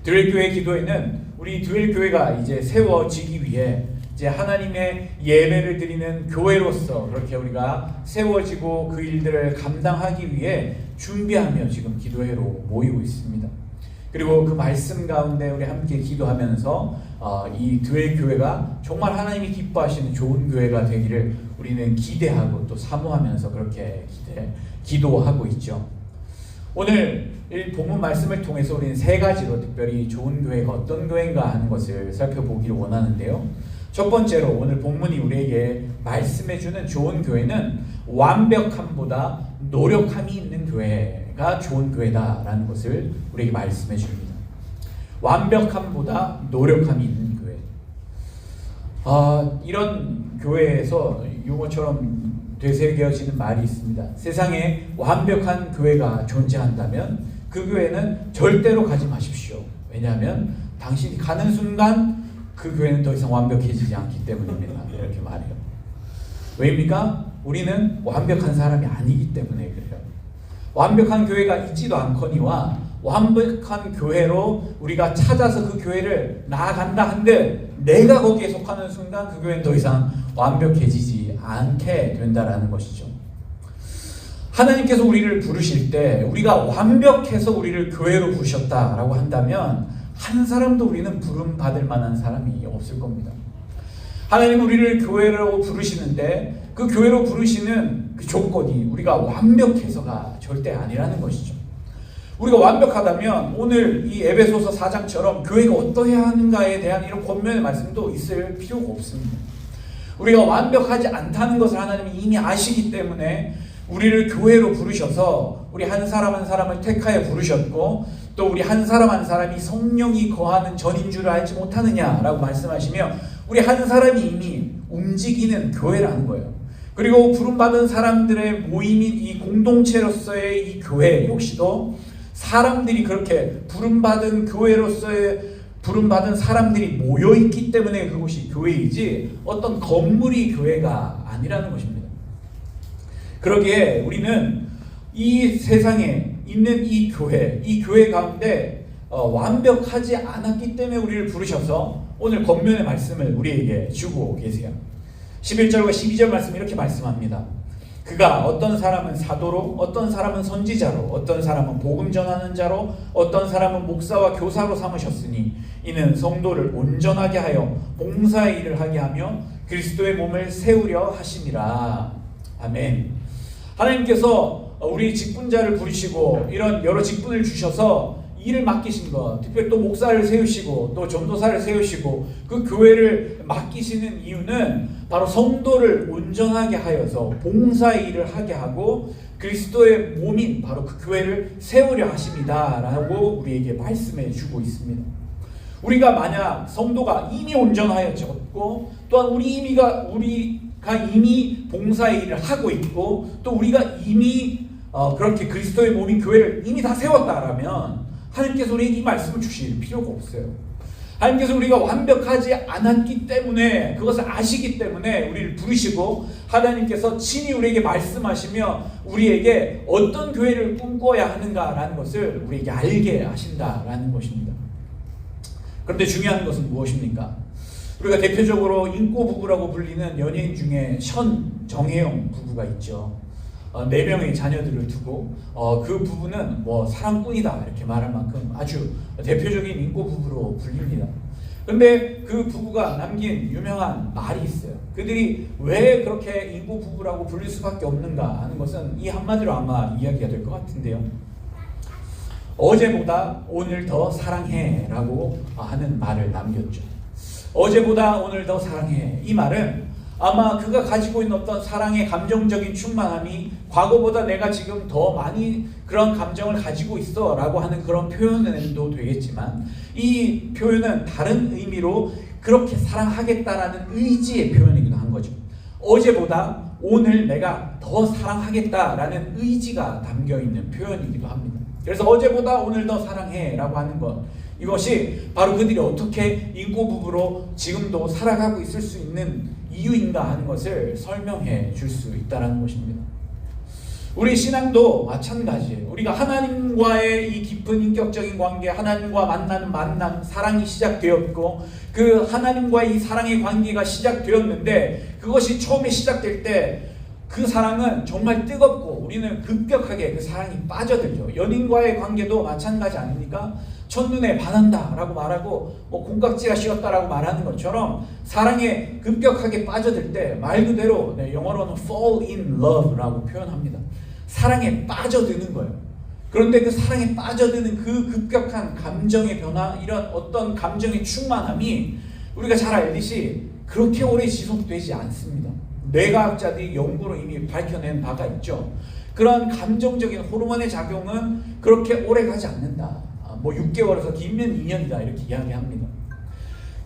드웰교회 기도회는 우리 드웰교회가 이제 세워지기 위해 이제 하나님의 예배를 드리는 교회로서 그렇게 우리가 세워지고 그 일들을 감당하기 위해 준비하며 지금 기도회로 모이고 있습니다. 그리고 그 말씀 가운데 우리 함께 기도하면서 이 드웰교회가 정말 하나님이 기뻐하시는 좋은 교회가 되기를 우리는 기대하고 또 사모하면서 그렇게 기도하고 있죠. 오늘 이 본문 말씀을 통해서 우리는 세 가지로 특별히 좋은 교회가 어떤 교회인가 하는 것을 살펴보기를 원하는데요. 첫 번째로 오늘 본문이 우리에게 말씀해주는 좋은 교회는 완벽함보다 노력함이 있는 교회가 좋은 교회다라는 것을 우리에게 말씀해 줍니다. 완벽함보다 노력함이 있는 교회. 이런 교회에서 용어처럼 되새겨지는 말이 있습니다. 세상에 완벽한 교회가 존재한다면 그 교회는 절대로 가지 마십시오. 왜냐하면 당신이 가는 순간 그 교회는 더 이상 완벽해지지 않기 때문입니다. 이렇게 말해요. 왜입니까? 우리는 완벽한 사람이 아니기 때문에 그래요. 완벽한 교회가 있지도 않거니와 완벽한 교회로 우리가 찾아서 그 교회를 나아간다 한들 내가 거기에 속하는 순간 그 교회는 더 이상 완벽해지지 않게 된다라는 것이죠. 하나님께서 우리를 부르실 때 우리가 완벽해서 우리를 교회로 부르셨다라고 한다면 한 사람도 우리는 부름 받을 만한 사람이 없을 겁니다. 하나님 우리를 교회로 부르시는데 그 교회로 부르시는 그 조건이 우리가 완벽해서가 절대 아니라는 것이죠. 우리가 완벽하다면 오늘 이 에베소서 4장처럼 교회가 어떠해야 하는가에 대한 이런 권면의 말씀도 있을 필요가 없습니다. 우리가 완벽하지 않다는 것을 하나님이 이미 아시기 때문에 우리를 교회로 부르셔서 우리 한 사람 한 사람을 택하여 부르셨고 또 우리 한 사람이 성령이 거하는 전인 줄을 알지 못하느냐라고 말씀하시며 우리 한 사람이 이미 움직이는 교회라는 거예요. 그리고 부름받은 사람들의 모임인 이 공동체로서의 이 교회 역시도 사람들이 그렇게 부름받은 교회로서의 부름받은 사람들이 모여있기 때문에 그곳이 교회이지 어떤 건물이 교회가 아니라는 것입니다. 그러기에 우리는 이 세상에 있는 이 교회 가운데 완벽하지 않았기 때문에 우리를 부르셔서 오늘 권면의 말씀을 우리에게 주고 계세요. 11절과 12절 말씀 이렇게 말씀합니다. 그가 어떤 사람은 사도로, 어떤 사람은 선지자로, 어떤 사람은 복음 전하는 자로, 어떤 사람은 목사와 교사로 삼으셨으니 이는 성도를 온전하게 하여 봉사의 일을 하게 하며 그리스도의 몸을 세우려 하심이라. 아멘. 하나님께서 우리 직분자를 부르시고 이런 여러 직분을 주셔서 일을 맡기신 것, 특별히 또 목사를 세우시고 또 전도사를 세우시고 그 교회를 맡기시는 이유는 바로 성도를 온전하게 하여서 봉사의 일을 하게 하고 그리스도의 몸인 바로 그 교회를 세우려 하십니다 라고 우리에게 말씀해 주고 있습니다. 우리가 만약 성도가 이미 온전하여졌고 또한 우리가 이미 봉사의 일을 하고 있고 또 우리가 이미 그렇게 그리스도의 몸인 교회를 이미 다 세웠다라면 하나님께서 우리에게 이 말씀을 주실 필요가 없어요. 하나님께서 우리가 완벽하지 않았기 때문에 그것을 아시기 때문에 우리를 부르시고 하나님께서 친히 우리에게 말씀하시며 우리에게 어떤 교회를 꿈꿔야 하는가라는 것을 우리에게 알게 하신다라는 것입니다. 그런데 중요한 것은 무엇입니까? 우리가 대표적으로 인꼬 부부라고 불리는 연예인 중에 정혜영 부부가 있죠. 4명의 자녀들을 두고 그 부부는 뭐 사랑꾼이다 이렇게 말할 만큼 아주 대표적인 인꼬 부부로 불립니다. 그런데 그 부부가 남긴 유명한 말이 있어요. 그들이 왜 그렇게 인꼬 부부라고 불릴 수밖에 없는가 하는 것은 이 한마디로 아마 이야기가 될 것 같은데요. 어제보다 오늘 더 사랑해 라고 하는 말을 남겼죠. 어제보다 오늘 더 사랑해. 이 말은 아마 그가 가지고 있는 어떤 사랑의 감정적인 충만함이 과거보다 내가 지금 더 많이 그런 감정을 가지고 있어 라고 하는 그런 표현도 되겠지만 이 표현은 다른 의미로 그렇게 사랑하겠다라는 의지의 표현이기도 한 거죠. 어제보다 오늘 내가 더 사랑하겠다라는 의지가 담겨있는 표현이기도 합니다. 그래서 어제보다 오늘 더 사랑해 라고 하는 것, 이것이 바로 그들이 어떻게 인꼬 부부로 지금도 살아가고 있을 수 있는 이유인가 하는 것을 설명해 줄 수 있다는 것입니다. 우리 신앙도 마찬가지예요. 우리가 하나님과의 이 깊은 인격적인 관계, 하나님과 만나는 만남, 사랑이 시작되었고 그 하나님과의 이 사랑의 관계가 시작되었는데 그것이 처음에 시작될 때 그 사랑은 정말 뜨겁고 우리는 급격하게 그 사랑이 빠져들죠. 연인과의 관계도 마찬가지 아닙니까? 첫눈에 반한다 라고 말하고 콩깍지가 씌었다 라고 말하는 것처럼 사랑에 급격하게 빠져들 때 말 그대로 영어로는 fall in love 라고 표현합니다. 사랑에 빠져드는 거예요. 그런데 그 사랑에 빠져드는 그 급격한 감정의 변화, 이런 어떤 감정의 충만함이 우리가 잘 알듯이 그렇게 오래 지속되지 않습니다. 뇌과학자들이 연구로 이미 밝혀낸 바가 있죠. 그런 감정적인 호르몬의 작용은 그렇게 오래 가지 않는다. 6개월에서 길면 2년이다 이렇게 이야기합니다.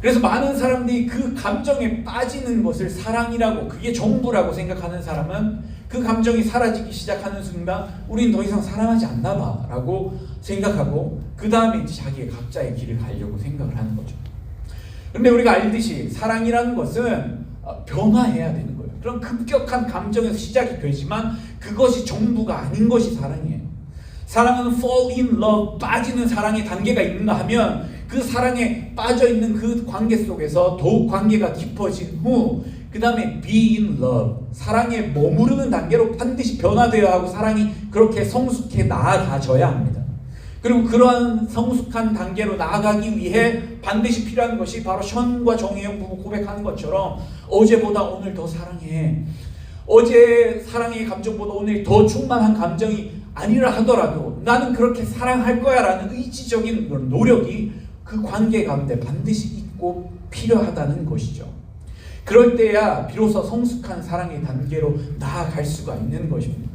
그래서 많은 사람들이 그 감정에 빠지는 것을 사랑이라고, 그게 전부라고 생각하는 사람은 그 감정이 사라지기 시작하는 순간 우린 더 이상 사랑하지 않나 봐 라고 생각하고 그 다음에 자기의 각자의 길을 가려고 생각을 하는 거죠. 그런데 우리가 알듯이 사랑이라는 것은 변화해야 되는 거예요. 그런 급격한 감정에서 시작이 되지만 그것이 전부가 아닌 것이 사랑이에요. 사랑은 fall in love, 빠지는 사랑의 단계가 있는가 하면 그 사랑에 빠져있는 그 관계 속에서 더욱 관계가 깊어진 후 그 다음에 be in love, 사랑에 머무르는 단계로 반드시 변화되어야 하고 사랑이 그렇게 성숙해 나아가져야 합니다. 그리고 그러한 성숙한 단계로 나아가기 위해 반드시 필요한 것이 바로 션과 정혜영 부부 고백하는 것처럼 어제보다 오늘 더 사랑해. 어제 사랑의 감정보다 오늘 더 충만한 감정이 아니라 하더라도 나는 그렇게 사랑할 거야 라는 의지적인 노력이 그 관계 가운데 반드시 있고 필요하다는 것이죠. 그럴 때야 비로소 성숙한 사랑의 단계로 나아갈 수가 있는 것입니다.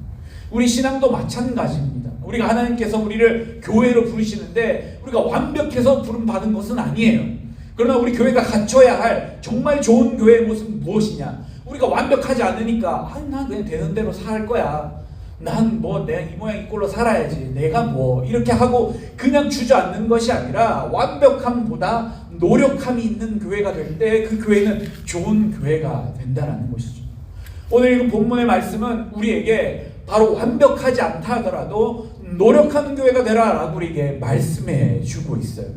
우리 신앙도 마찬가지입니다. 우리가 하나님께서 우리를 교회로 부르시는데 우리가 완벽해서 부름받은 것은 아니에요. 그러나 우리 교회가 갖춰야 할 정말 좋은 교회의 모습은 무엇이냐? 우리가 완벽하지 않으니까 난 그냥 되는 대로 살 거야. 난 내가 이 모양 이 꼴로 살아야지. 내가 이렇게 하고 그냥 주저앉는 것이 아니라 완벽함보다 노력함이 있는 교회가 될 때 그 교회는 좋은 교회가 된다는 것이죠. 오늘 읽은 본문의 말씀은 우리에게 바로 완벽하지 않다 하더라도 노력하는 교회가 되라 라고 우리에게 말씀해 주고 있어요.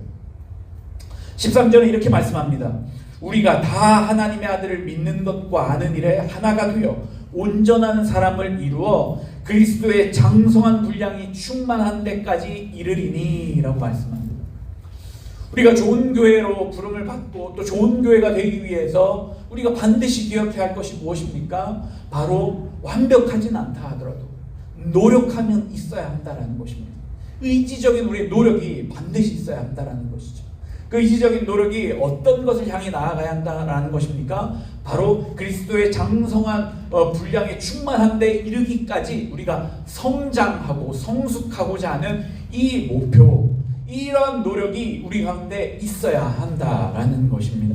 13절은 이렇게 말씀합니다. 우리가 다 하나님의 아들을 믿는 것과 아는 일에 하나가 되어 온전한 사람을 이루어 그리스도의 장성한 분량이 충만한 데까지 이르리니 라고 말씀합니다. 우리가 좋은 교회로 부름을 받고 또 좋은 교회가 되기 위해서 우리가 반드시 기억해야 할 것이 무엇입니까? 바로 완벽하진 않다 하더라도 노력하면 있어야 한다는 것입니다. 의지적인 우리의 노력이 반드시 있어야 한다는 것이죠. 그 의지적인 노력이 어떤 것을 향해 나아가야 한다는 것입니까? 바로 그리스도의 장성한 분량에 충만한 데 이르기까지 우리가 성장하고 성숙하고자 하는 이 목표, 이런 노력이 우리 가운데 있어야 한다라는 것입니다.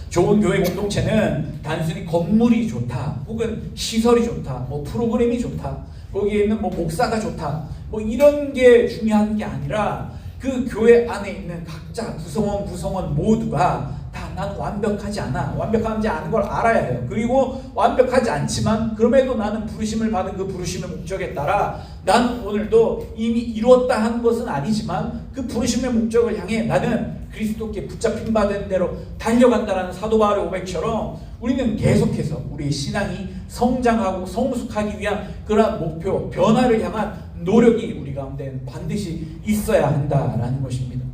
좋은 교회 공동체는 단순히 건물이 좋다, 혹은 시설이 좋다, 프로그램이 좋다, 거기에 있는 목사가 좋다, 이런 게 중요한 게 아니라 그 교회 안에 있는 각자 구성원 모두가 다 나는 완벽하지 않아, 완벽하지 않은 걸 알아야 해요. 그리고 완벽하지 않지만 그럼에도 나는 부르심을 받은 그 부르심의 목적에 따라 나는 오늘도 이미 이루었다 하는 것은 아니지만 그 부르심의 목적을 향해 나는 그리스도께 붙잡힌 바 된 대로 달려간다라는 사도 바울의 고백처럼 우리는 계속해서 우리의 신앙이 성장하고 성숙하기 위한 그러한 목표, 변화를 향한 노력이 우리 가운데 반드시 있어야 한다라는 것입니다.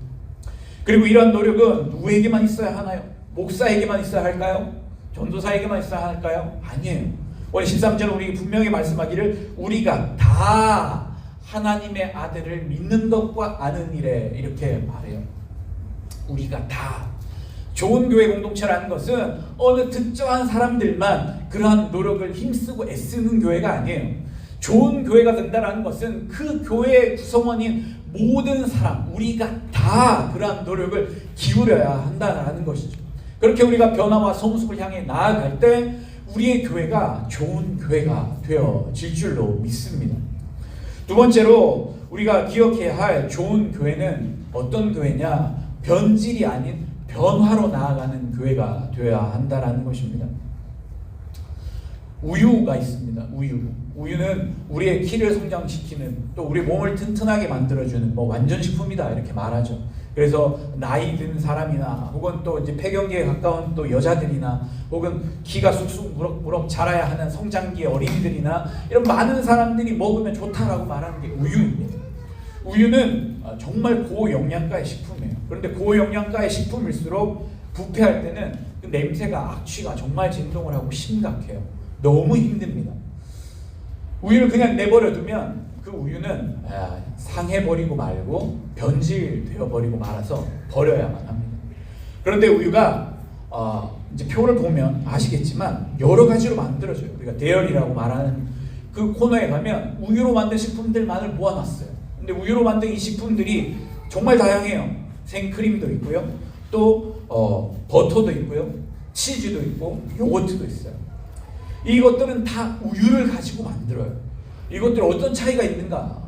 그리고 이러한 노력은 누구에게만 있어야 하나요? 목사에게만 있어야 할까요? 전도사에게만 있어야 할까요? 아니에요. 오늘 13절은 우리에게 분명히 말씀하기를 우리가 다 하나님의 아들을 믿는 것과 아는 일에 이렇게 말해요. 우리가 다. 좋은 교회 공동체라는 것은 어느 특정한 사람들만 그러한 노력을 힘쓰고 애쓰는 교회가 아니에요. 좋은 교회가 된다는 것은 그 교회의 구성원인 모든 사람, 우리가 다 그러한 노력을 기울여야 한다는 것이죠. 그렇게 우리가 변화와 성숙을 향해 나아갈 때 우리의 교회가 좋은 교회가 되어질 줄로 믿습니다. 두 번째로 우리가 기억해야 할 좋은 교회는 어떤 교회냐? 변질이 아닌 변화로 나아가는 교회가 되어야 한다는 것입니다. 우유가 있습니다. 우유는 우리의 키를 성장시키는, 또 우리 몸을 튼튼하게 만들어주는 뭐 완전식품이다 이렇게 말하죠. 그래서 나이 든 사람이나 혹은 또 이제 폐경기에 가까운 또 여자들이나 혹은 키가 쑥쑥 무럭무럭 자라야 하는 성장기의 어린이들이나 이런 많은 사람들이 먹으면 좋다라고 말하는 게 우유입니다. 우유는 정말 고영양가의 식품이에요. 그런데 고영양가의 식품일수록 부패할 때는 그 냄새가, 악취가 정말 진동을 하고 심각해요. 너무 힘듭니다. 우유를 그냥 내버려두면 그 우유는 상해버리고 말고 변질되어버리고 말아서 버려야만 합니다. 그런데 우유가 이제 표를 보면 아시겠지만 여러 가지로 만들어져요. 우리가 대열이라고 말하는 그 코너에 가면 우유로 만든 식품들만을 모아놨어요. 근데 우유로 만든 이 식품들이 정말 다양해요. 생크림도 있고요, 또 버터도 있고요, 치즈도 있고 요거트도 있어요. 이것들은 다 우유를 가지고 만들어요. 이것들이 어떤 차이가 있는가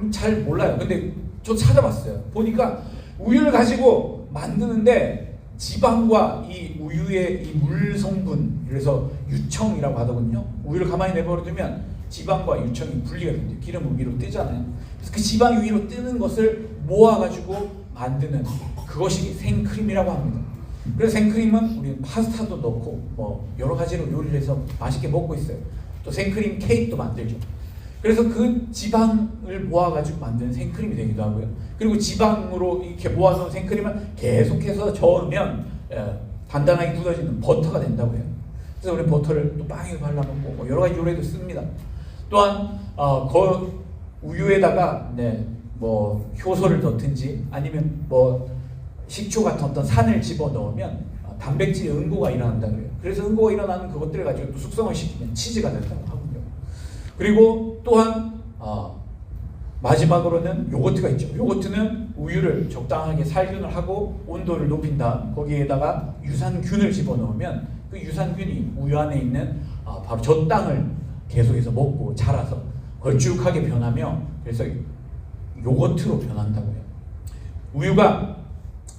잘 몰라요. 근데 저 찾아봤어요. 보니까 우유를 가지고 만드는데 지방과 이 우유의 이 물 성분, 그래서 유청이라고 하더군요. 우유를 가만히 내버려두면 지방과 유청이 분리가 됩니다. 기름은 위로 뜨잖아요. 그래서 그 지방이 위로 뜨는 것을 모아가지고 만드는 그것이 생크림이라고 합니다. 그래서 생크림은 우리는 파스타도 넣고 뭐 여러 가지로 요리를 해서 맛있게 먹고 있어요. 또 생크림 케이크도 만들죠. 그래서 그 지방을 모아가지고 만든 생크림이 되기도 하고요. 그리고 지방으로 이렇게 모아놓은 생크림을 계속해서 저으면 단단하게 굳어지는 버터가 된다고 해요. 그래서 우리 버터를 또 빵에 발라먹고 뭐 여러 가지 요리에도 씁니다. 또한 그 우유에다가 뭐 효소를 넣든지 아니면 뭐 식초 같은 어떤 산을 집어 넣으면 단백질의 응고가 일어난다 그래요. 그래서 응고가 일어나는 그것들을 가지고 또 숙성을 시키면 치즈가 된다고 하군요. 그리고 또한 마지막으로는 요거트가 있죠. 요거트는 우유를 적당하게 살균을 하고 온도를 높인 다음 거기에다가 유산균을 집어넣으면 그 유산균이 우유 안에 있는 바로 저 땅을 계속해서 먹고 자라서 걸쭉하게 변하며 그래서 요거트로 변한다고 해요. 우유가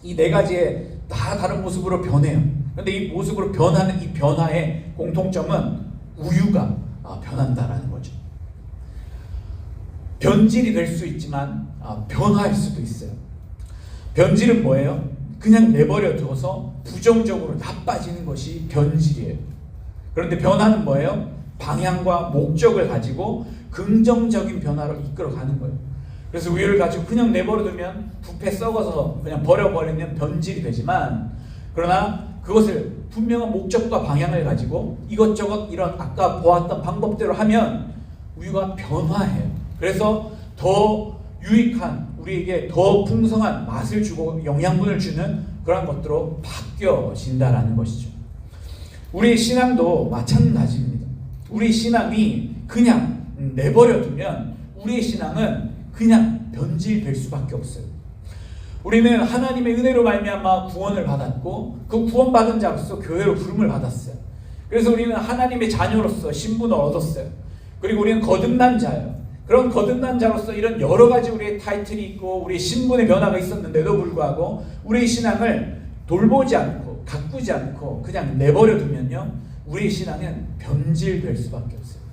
이 네 가지의 다 다른 모습으로 변해요. 그런데 이 모습으로 변하는 이 변화의 공통점은 우유가 변한다라는 거죠. 변질이 될 수 있지만 변화할 수도 있어요. 변질은 뭐예요? 그냥 내버려 둬서 부정적으로 나빠지는 것이 변질이에요. 그런데 변화는 뭐예요? 방향과 목적을 가지고 긍정적인 변화로 이끌어가는 거예요. 그래서 우유를 가지고 그냥 내버려두면 부패 썩어서 그냥 버려버리면 변질이 되지만, 그러나 그것을 분명한 목적과 방향을 가지고 이것저것 이런 아까 보았던 방법대로 하면 우유가 변화해요. 그래서 더 유익한, 우리에게 더 풍성한 맛을 주고 영양분을 주는 그런 것들로 바뀌어진다라는 것이죠. 우리의 신앙도 마찬가지입니다. 우리 신앙이 그냥 내버려두면 우리의 신앙은 그냥 변질될 수밖에 없어요. 우리는 하나님의 은혜로 말미암아 구원을 받았고 그 구원받은 자로서 교회로 부름을 받았어요. 그래서 우리는 하나님의 자녀로서 신분을 얻었어요. 그리고 우리는 거듭난 자예요. 그런 거듭난 자로서 이런 여러 가지 우리의 타이틀이 있고 우리의 신분의 변화가 있었는데도 불구하고 우리의 신앙을 돌보지 않고 가꾸지 않고 그냥 내버려 두면요, 우리의 신앙은 변질될 수밖에 없어요.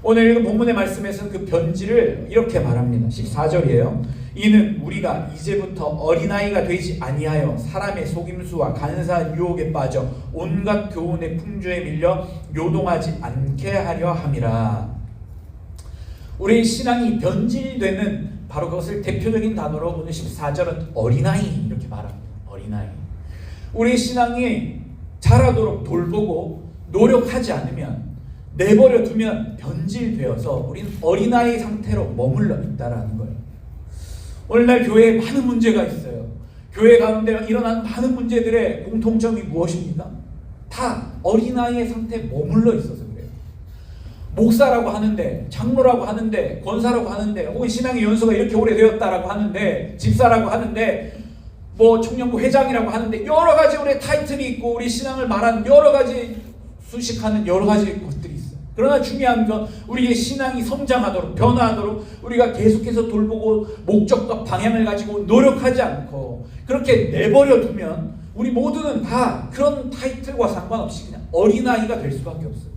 오늘 읽은 본문의 말씀에서는 그 변질을 이렇게 말합니다. 14절이에요. 이는 우리가 이제부터 어린아이가 되지 아니하여 사람의 속임수와 간사한 유혹에 빠져 온갖 교훈의 풍조에 밀려 요동하지 않게 하려 함이라. 우리의 신앙이 변질되는 바로 그것을 대표적인 단어로 오늘 14절은 어린아이 이렇게 말합니다. 어린아이. 우리의 신앙이 자라도록 돌보고 노력하지 않으면, 내버려 두면 변질되어서 우리는 어린아이 상태로 머물러 있다라는 거예요. 오늘날 교회에 많은 문제가 있어요. 교회 가운데 일어나는 많은 문제들의 공통점이 무엇입니까? 다 어린아이의 상태에 머물러 있어서 그래요. 목사라고 하는데, 장로라고 하는데, 권사라고 하는데, 혹은 신앙의 연수가 이렇게 오래되었다라고 하는데, 집사라고 하는데, 뭐 청년부 회장이라고 하는데, 여러 가지 우리의 타이틀이 있고 우리 신앙을 말하는 여러 가지 수식하는 여러 가지 것들이 있어요. 그러나 중요한 건 우리의 신앙이 성장하도록, 변화하도록 우리가 계속해서 돌보고 목적과 방향을 가지고 노력하지 않고 그렇게 내버려 두면 우리 모두는 다 그런 타이틀과 상관없이 그냥 어린아이가 될 수밖에 없어요.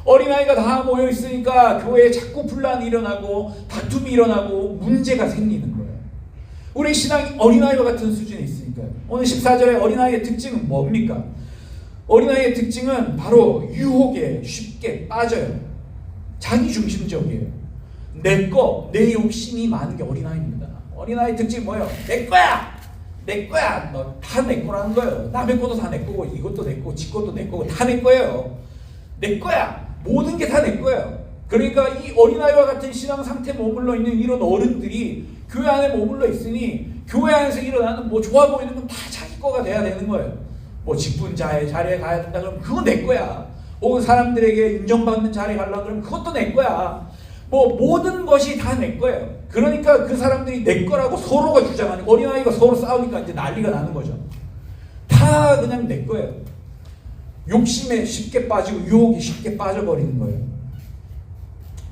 어린아이가 다 모여 있으니까 교회에 자꾸 분란이 일어나고 다툼이 일어나고 문제가 생기는 거예요. 우리 신앙이 어린아이와 같은 수준에 있으니까요. 오늘 14절에 어린아이의 특징은 뭡니까? 어린아이의 특징은 바로 유혹에 쉽게 빠져요. 자기중심적이에요. 내 욕심이 많은 게 어린아이입니다. 어린아이 특징이 뭐예요? 내 거야! 내 거야! 다 내 거라는 거예요. 남의 것도 다 내 거고 이것도 내 거고 지 것도 내 거고 다 내 거예요. 내 거야! 모든 게 다 내 거예요. 그러니까 이 어린아이와 같은 신앙 상태에 머물러 있는 이런 어른들이 교회 안에 머물러 있으니 교회 안에서 일어나는 뭐 좋아 보이는 건 다 자기 거가 돼야 되는 거예요. 뭐 직분자의 자리에 가야 된다 그러면 그건 내 거야. 혹은 사람들에게 인정받는 자리에 가려고 그러면 그것도 내 거야. 뭐 모든 것이 다 내 거예요. 그러니까 그 사람들이 내 거라고 서로가 주장하니까 어린아이가 서로 싸우니까 이제 난리가 나는 거죠. 다 그냥 내 거예요. 욕심에 쉽게 빠지고 유혹에 쉽게 빠져버리는 거예요.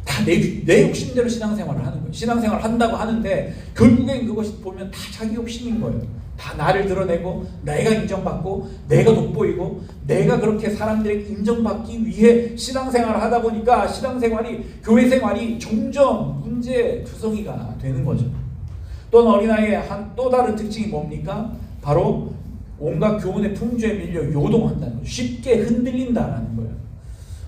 다 내 욕심대로 신앙생활을 하는 거예요. 신앙생활을 한다고 하는데 결국엔 그것이 보면 다 자기 욕심인 거예요. 다 나를 드러내고 내가 인정받고 내가 돋보이고 내가 그렇게 사람들에게 인정받기 위해 신앙생활을 하다 보니까 신앙생활이 교회생활이 점점 문제투성이가 되는 거죠. 또는 어린아이의 또 다른 특징이 뭡니까? 바로 온갖 교훈의 풍조에 밀려 요동한다는 거죠. 쉽게 흔들린다라는 거예요.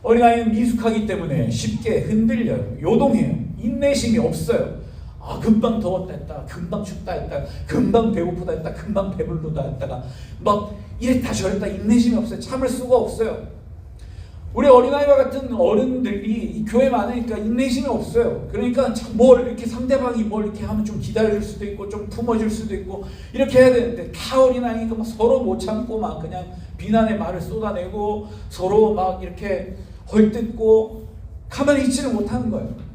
어린아이는 미숙하기 때문에 쉽게 흔들려요. 요동해요. 인내심이 없어요. 금방 더웠다 했다가 금방 춥다 했다가 금방 배고프다 했다가 금방 배부르다 했다가 막 이랬다 저랬다 인내심이 없어요. 참을 수가 없어요. 우리 어린아이와 같은 어른들이 교회 많으니까 인내심이 없어요. 그러니까 뭘 이렇게 상대방이 뭘 이렇게 하면 좀 기다려줄 수도 있고 좀 품어줄 수도 있고 이렇게 해야 되는데 다 어린아이니까 막 서로 못 참고 막 그냥 비난의 말을 쏟아내고 서로 막 이렇게 헐뜯고 가만히 있지를 못하는 거예요.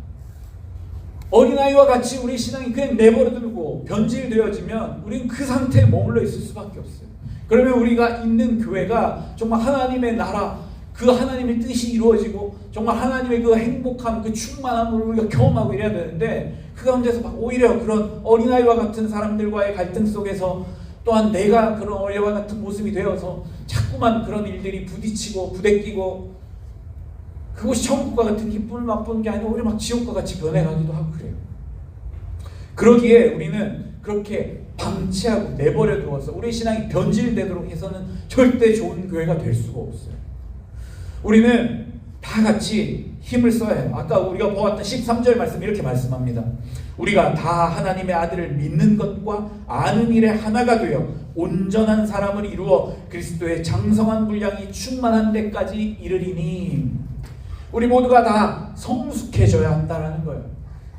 어린아이와 같이 우리 신앙이 그냥 내버려두고 변질되어지면 우리는 그 상태에 머물러 있을 수밖에 없어요. 그러면 우리가 있는 교회가 정말 하나님의 나라, 그 하나님의 뜻이 이루어지고 정말 하나님의 그 행복함, 그 충만함을 우리가 경험하고 이래야 되는데 그 가운데서 막 오히려 그런 어린아이와 같은 사람들과의 갈등 속에서 또한 내가 그런 어린아이와 같은 모습이 되어서 자꾸만 그런 일들이 부딪히고 부대끼고 그것이 천국과 같은 기쁨을 맛보는 게 아니라 오히려 막 지옥과 같이 변해가기도 하고 그래요. 그러기에 우리는 그렇게 방치하고 내버려 두어서 우리 신앙이 변질되도록 해서는 절대 좋은 교회가 될 수가 없어요. 우리는 다 같이 힘을 써야 해요. 아까 우리가 보았던 13절 말씀 이렇게 말씀합니다. 우리가 다 하나님의 아들을 믿는 것과 아는 일에 하나가 되어 온전한 사람을 이루어 그리스도의 장성한 분량이 충만한 데까지 이르리니 우리 모두가 다 성숙해져야 한다는 거예요.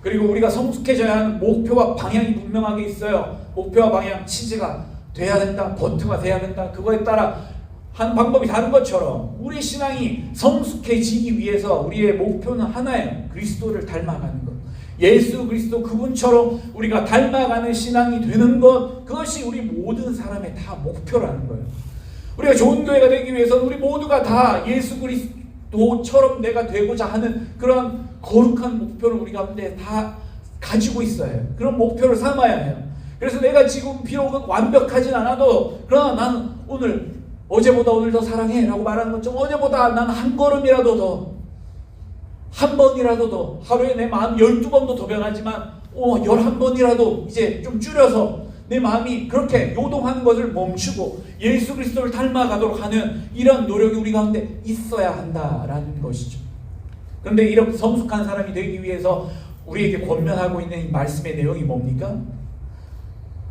그리고 우리가 성숙해져야 하는 목표와 방향이 분명하게 있어요. 목표와 방향, 치즈가 돼야 된다, 버트가 돼야 된다. 그거에 따라 하는 방법이 다른 것처럼 우리 신앙이 성숙해지기 위해서 우리의 목표는 하나예요. 그리스도를 닮아가는 것. 예수 그리스도 그분처럼 우리가 닮아가는 신앙이 되는 것, 그것이 우리 모든 사람의 다 목표라는 거예요. 우리가 좋은 교회가 되기 위해서는 우리 모두가 다 예수 그리스도처럼 내가 되고자 하는 그런 거룩한 목표를 우리 가운데 다 가지고 있어야 해요. 그런 목표를 삼아야 해요. 그래서 내가 지금 비록 완벽하진 않아도 그러나 나는 어제보다 오늘 더 사랑해 라고 말하는 것처럼 어제보다 난 한 걸음이라도 더, 한 번이라도 더, 하루에 내 마음 12번도 더 변하지만 11번이라도 이제 좀 줄여서 내 마음이 그렇게 요동하는 것을 멈추고 예수 그리스도를 닮아가도록 하는 이런 노력이 우리 가운데 있어야 한다라는 것이죠. 그런데 이렇게 성숙한 사람이 되기 위해서 우리에게 권면하고 있는 이 말씀의 내용이 뭡니까?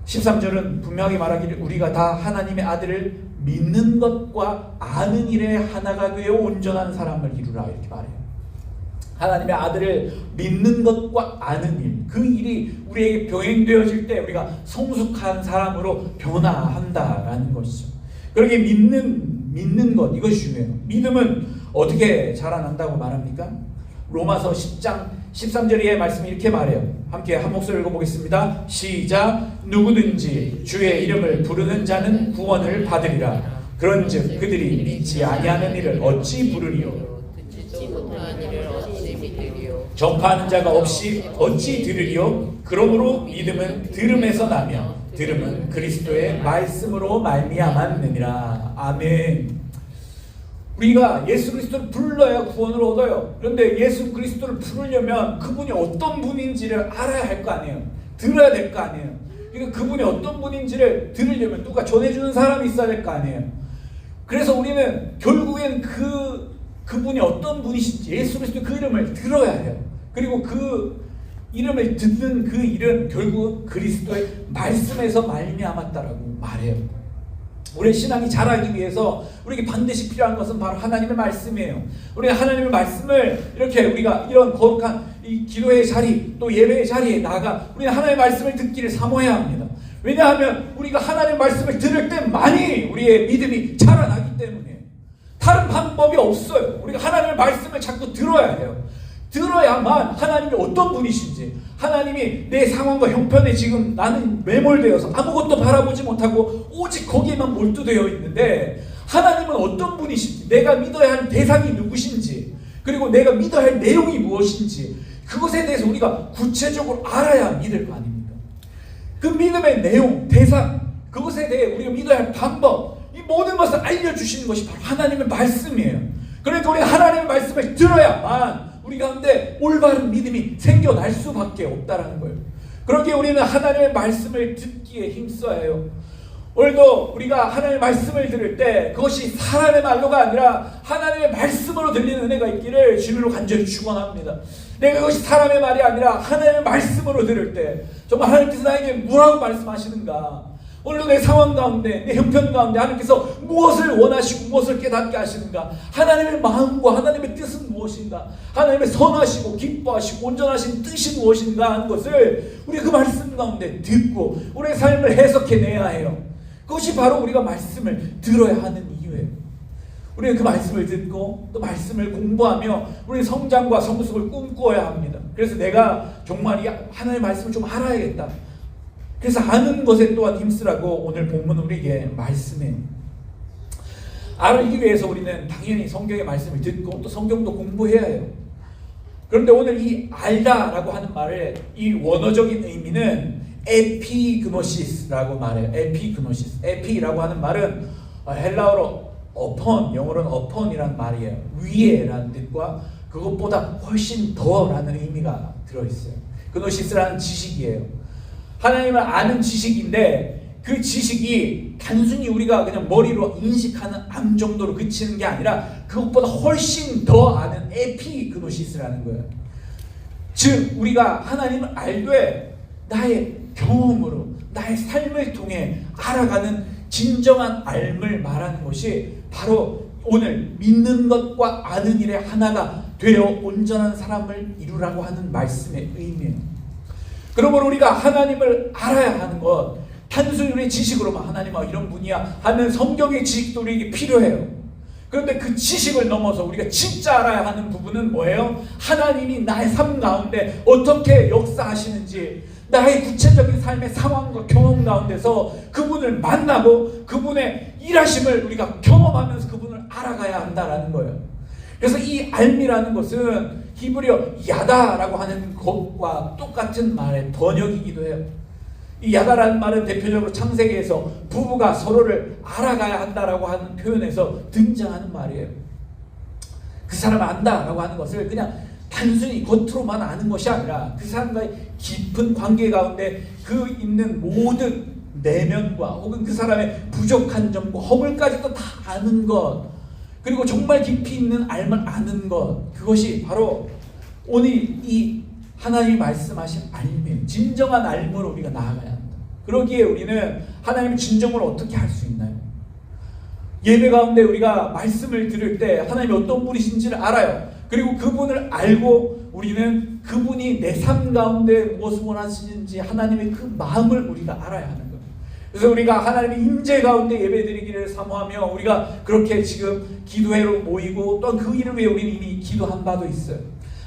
13절은 분명히 말하기를 우리가 다 하나님의 아들을 믿는 것과 아는 일에 하나가 되어 온전한 사람을 이루라 이렇게 말해요. 하나님의 아들을 믿는 것과 아는 일, 그 일이 우리에게 병행되어질 때 우리가 성숙한 사람으로 변화한다라는 것이죠. 그렇게 믿는 것, 이것이 중요해요. 믿음은 어떻게 자라난다고 말합니까? 로마서 10장 13절의 말씀이 이렇게 말해요. 함께 한 목소리 읽어보겠습니다. 시작. 누구든지 주의 이름을 부르는 자는 구원을 받으리라. 그런즉 그들이 믿지 아니하는 이를 어찌 부르리요? 듣지 못하는 이를 어찌 믿으리요? 전파하는 자가 없이 어찌 들으리요? 그러므로 믿음은 들음에서 나며 들음은 그리스도의 말씀으로 말미암았느니라. 아멘. 우리가 예수 그리스도를 불러야 구원을 얻어요. 그런데 예수 그리스도를 부르려면 그분이 어떤 분인지를 알아야 할 거 아니에요. 들어야 될 거 아니에요. 그러니까 그분이 어떤 분인지를 들으려면 누가 전해주는 사람이 있어야 될 거 아니에요. 그래서 우리는 결국엔 그분이 어떤 분이신지 예수 그리스도 그 이름을 들어야 해요. 그리고 그 이름을 듣는 그 일은 결국 그리스도의 말씀에서 말미암았다라고 말해요. 우리의 신앙이 자라기 위해서 우리에게 반드시 필요한 것은 바로 하나님의 말씀이에요. 우리가 하나님의 말씀을 이렇게 우리가 이런 거룩한 이 기도의 자리 또 예배의 자리에 나가 우리는 하나님의 말씀을 듣기를 사모해야 합니다. 왜냐하면 우리가 하나님의 말씀을 들을 때만이 우리의 믿음이 자라나기 때문에 다른 방법이 없어요. 우리가 하나님의 말씀을 자꾸 들어야 해요. 들어야만 하나님이 어떤 분이신지, 하나님이 내 상황과 형편에 지금 나는 매몰되어서 아무것도 바라보지 못하고 오직 거기에만 몰두되어 있는데 하나님은 어떤 분이신지, 내가 믿어야 할 대상이 누구신지, 그리고 내가 믿어야 할 내용이 무엇인지 그것에 대해서 우리가 구체적으로 알아야 믿을 거 아닙니까? 그 믿음의 내용, 대상, 그것에 대해 우리가 믿어야 할 방법, 이 모든 것을 알려주시는 것이 바로 하나님의 말씀이에요. 그러니까 우리가 하나님의 말씀을 들어야만 우리 가운데 올바른 믿음이 생겨날 수밖에 없다라는 거예요. 그러기에 우리는 하나님의 말씀을 듣기에 힘써야 해요. 오늘도 우리가 하나님의 말씀을 들을 때 그것이 사람의 말로가 아니라 하나님의 말씀으로 들리는 은혜가 있기를 주님으로 간절히 축원합니다. 내가 그것이 사람의 말이 아니라 하나님의 말씀으로 들을 때 정말 하나님께서 나에게 뭐라고 말씀하시는가, 오늘도 내 상황 가운데, 내 형편 가운데 하나님께서 무엇을 원하시고 무엇을 깨닫게 하시는가, 하나님의 마음과 하나님의 뜻은 무엇인가, 하나님의 선하시고 기뻐하시고 온전하신 뜻이 무엇인가 하는 것을 우리가 그 말씀 가운데 듣고 우리의 삶을 해석해내야 해요. 그것이 바로 우리가 말씀을 들어야 하는 이유예요. 우리는 그 말씀을 듣고 또 말씀을 공부하며 우리의 성장과 성숙을 꿈꾸어야 합니다. 그래서 내가 정말 이 하나님의 말씀을 좀 알아야겠다. 그래서 아는 것에 또한 힘쓰라고 오늘 본문은 우리에게 말씀해요. 알기 위해서 우리는 당연히 성경의 말씀을 듣고 또 성경도 공부해야 해요. 그런데 오늘 이 알다라고 하는 말의 이 원어적인 의미는 에피그노시스라고 말해요. 에피그노시스. 에피라고 하는 말은 헬라어로 upon, 영어로는 upon이라는 말이에요. 위에라는 뜻과 그것보다 훨씬 더라는 의미가 들어있어요. 그노시스라는 지식이에요. 하나님을 아는 지식인데 그 지식이 단순히 우리가 그냥 머리로 인식하는 암 정도로 그치는 게 아니라 그것보다 훨씬 더 아는 에피그노시스라는 거예요. 즉 우리가 하나님을 알되 나의 경험으로 나의 삶을 통해 알아가는 진정한 알을 말하는 것이 바로 오늘 믿는 것과 아는 일의 하나가 되어 온전한 사람을 이루라고 하는 말씀의 의미예요. 그러므로 우리가 하나님을 알아야 하는 것, 단순히 우리의 지식으로만 하나님 이런 분이야 하는 성경의 지식도 우리에게 필요해요. 그런데 그 지식을 넘어서 우리가 진짜 알아야 하는 부분은 뭐예요? 하나님이 나의 삶 가운데 어떻게 역사하시는지, 나의 구체적인 삶의 상황과 경험 가운데서 그분을 만나고 그분의 일하심을 우리가 경험하면서 그분을 알아가야 한다라는 거예요. 그래서 이 알미라는 것은 히브리어 야다라고 하는 것과 똑같은 말의 번역이기도 해요. 이 야다라는 말은 대표적으로 창세기에서 부부가 서로를 알아가야 한다라고 하는 표현에서 등장하는 말이에요. 그 사람을 안다라고 하는 것을 그냥 단순히 겉으로만 아는 것이 아니라 그 사람과의 깊은 관계 가운데 그 있는 모든 내면과 혹은 그 사람의 부족한 점과 허물까지도 다 아는 것, 그리고 정말 깊이 있는 알을 아는 것, 그것이 바로 오늘 이 하나님이 말씀하신 알미, 진정한 알므로 우리가 나아가야 한다. 그러기에 우리는 하나님의 진정을 어떻게 할 수 있나요? 예배 가운데 우리가 말씀을 들을 때 하나님이 어떤 분이신지를 알아요. 그리고 그분을 알고 우리는 그분이 내 삶 가운데 무엇을 원하시는지 하나님의 그 마음을 우리가 알아야 하는 거예요. 그래서 우리가 하나님의 임재 가운데 예배드리기를 사모하며 우리가 그렇게 지금 기도회로 모이고 또한 그 일을 위해 우리는 이미 기도한 바도 있어요.